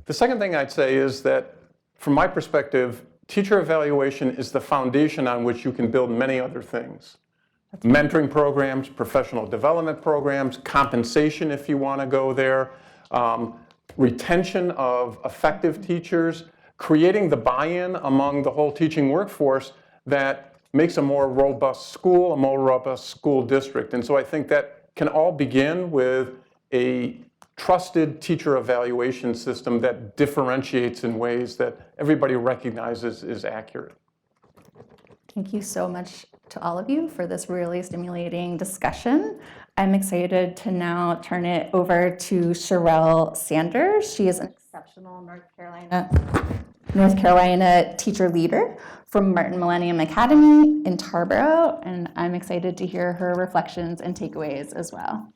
The second thing I'd say is that, from my perspective, teacher evaluation is the foundation on which you can build many other things. Mentoring programs, professional development programs, compensation if you want to go there, retention of effective teachers, creating the buy-in among the whole teaching workforce that makes a more robust school, a more robust school district. And so I think that can all begin with a trusted teacher evaluation system that differentiates in ways that everybody recognizes is accurate. Thank you so much to all of you for this really stimulating discussion. I'm excited to now turn it over to Cherelle Sanders. She is an exceptional North Carolina teacher leader from Martin Millennium Academy in Tarboro, and I'm excited to hear her reflections and takeaways as well.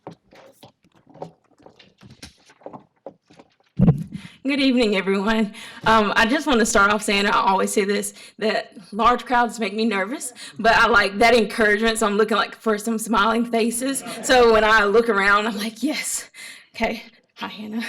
Good evening, everyone. I just want to start off saying, I always say this, that large crowds make me nervous, but I like that encouragement, so I'm looking for some smiling faces. So when I look around, I'm like, yes, okay. Hi, Hannah.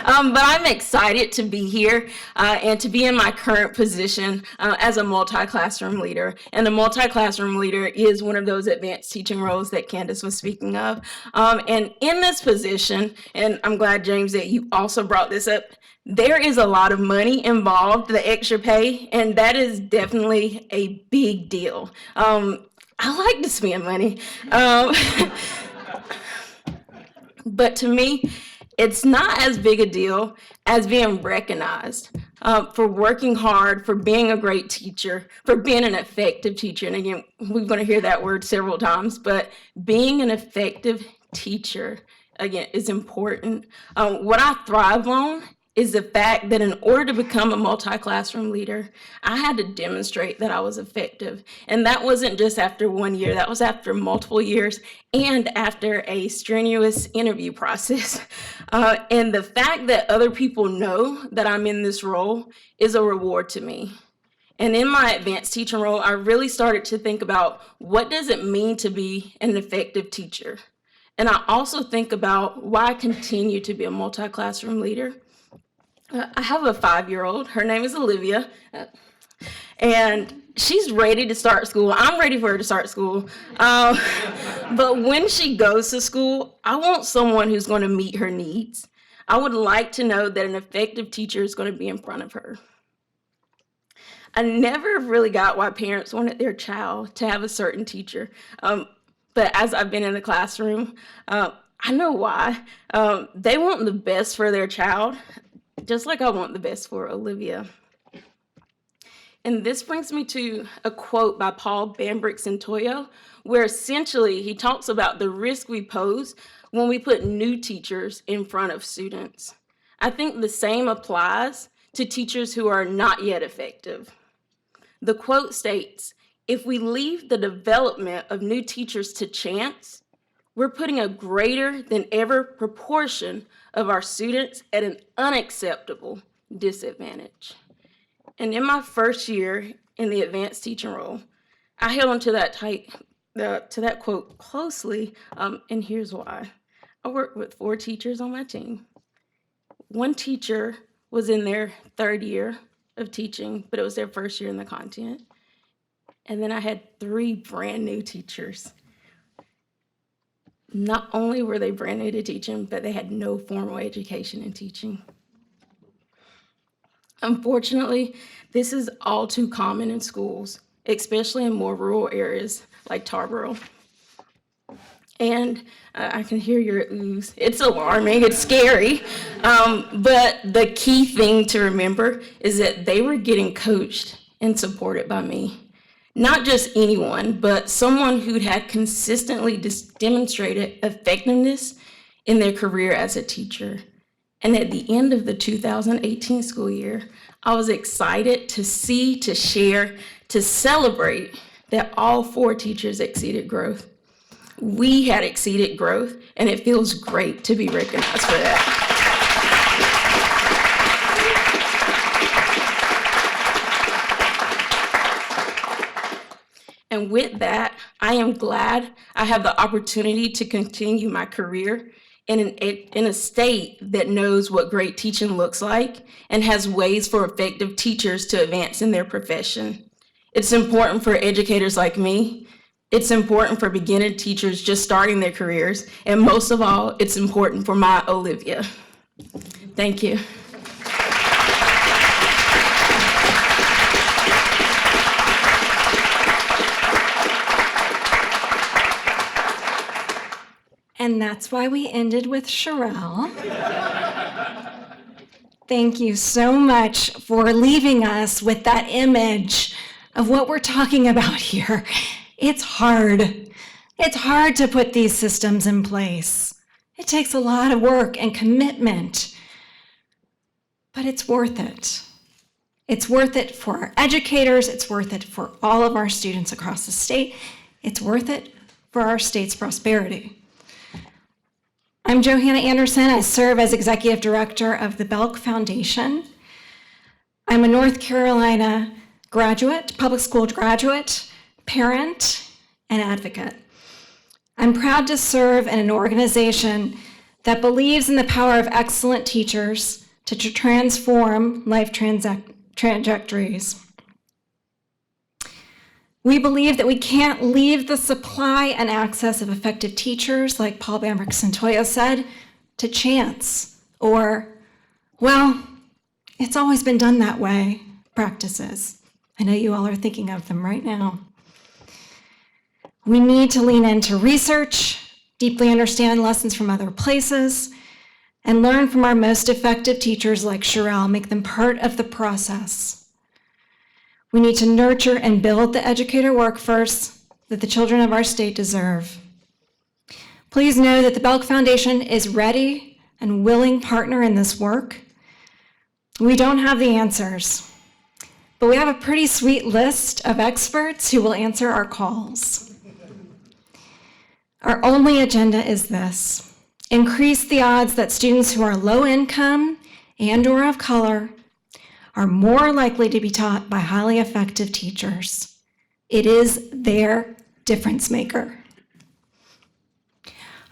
But I'm excited to be here and to be in my current position as a multi-classroom leader. And the multi-classroom leader is one of those advanced teaching roles that Candice was speaking of. And in this position, and I'm glad, James, that you also brought this up, there is a lot of money involved, the extra pay, and that is definitely a big deal. I like to spend money. But to me, it's not as big a deal as being recognized for working hard, for being a great teacher, for being an effective teacher. And again, we're going to hear that word several times, but being an effective teacher, again, is important. What I thrive on is the fact that in order to become a multi-classroom leader, I had to demonstrate that I was effective. And that wasn't just after 1 year, that was after multiple years and after a strenuous interview process. And the fact that other people know that I'm in this role is a reward to me. And in my advanced teaching role, I really started to think about what does it mean to be an effective teacher? And I also think about why I continue to be a multi-classroom leader. I have a 5-year-old. Her name is Olivia, and she's ready to start school. I'm ready for her to start school. But when she goes to school, I want someone who's going to meet her needs. I would like to know that an effective teacher is going to be in front of her. I never really got why parents wanted their child to have a certain teacher. But as I've been in the classroom, I know why. They want the best for their child, just like I want the best for Olivia. And this brings me to a quote by Paul Bambrick-Centoyo, where essentially he talks about the risk we pose when we put new teachers in front of students. I think the same applies to teachers who are not yet effective. The quote states, "If we leave the development of new teachers to chance, we're putting a greater than ever proportion of our students at an unacceptable disadvantage." And in my first year in the advanced teaching role, I held on to that quote closely, and here's why. I worked with 4 teachers on my team. 1 teacher was in their 3rd year of teaching, but it was their first year in the content. And then I had 3 brand new teachers. Not only were they brand new to teaching, but they had no formal education in teaching. Unfortunately, this is all too common in schools, especially in more rural areas like Tarboro. And I can hear your oohs. It's alarming, it's scary. But the key thing to remember is that they were getting coached and supported by me. Not just anyone, but someone who'd had consistently demonstrated effectiveness in their career as a teacher. And at the end of the 2018 school year, I was excited to see, to share, to celebrate that all 4 teachers exceeded growth. We had exceeded growth, and it feels great to be recognized for that. And with that, I am glad I have the opportunity to continue my career in a state that knows what great teaching looks like and has ways for effective teachers to advance in their profession. It's important for educators like me. It's important for beginner teachers just starting their careers. And most of all, it's important for my Olivia. Thank you. And that's why we ended with Cherelle. Thank you so much for leaving us with that image of what we're talking about here. It's hard. It's hard to put these systems in place. It takes a lot of work and commitment, but it's worth it. It's worth it for our educators. It's worth it for all of our students across the state. It's worth it for our state's prosperity. I'm Johanna Anderson. I serve as Executive Director of the Belk Foundation. I'm a North Carolina graduate, public school graduate, parent, and advocate. I'm proud to serve in an organization that believes in the power of excellent teachers to transform life trajectories. We believe that we can't leave the supply and access of effective teachers, like Paul Bambrick Santoya said, to chance or, well, it's always been done that way practices. I know you all are thinking of them right now. We need to lean into research, deeply understand lessons from other places, and learn from our most effective teachers like Cherelle, make them part of the process. We need to nurture and build the educator workforce that the children of our state deserve. Please know that the Belk Foundation is ready and willing partner in this work. We don't have the answers, but we have a pretty sweet list of experts who will answer our calls. Our only agenda is this: increase the odds that students who are low income and or of color are more likely to be taught by highly effective teachers. It is their difference maker.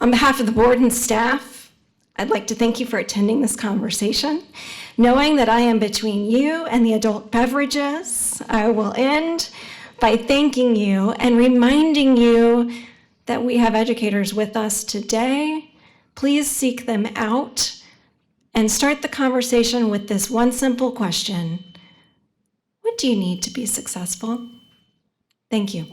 On behalf of the board and staff, I'd like to thank you for attending this conversation. Knowing that I am between you and the adult beverages, I will end by thanking you and reminding you that we have educators with us today. Please seek them out and start the conversation with this one simple question: what do you need to be successful? Thank you.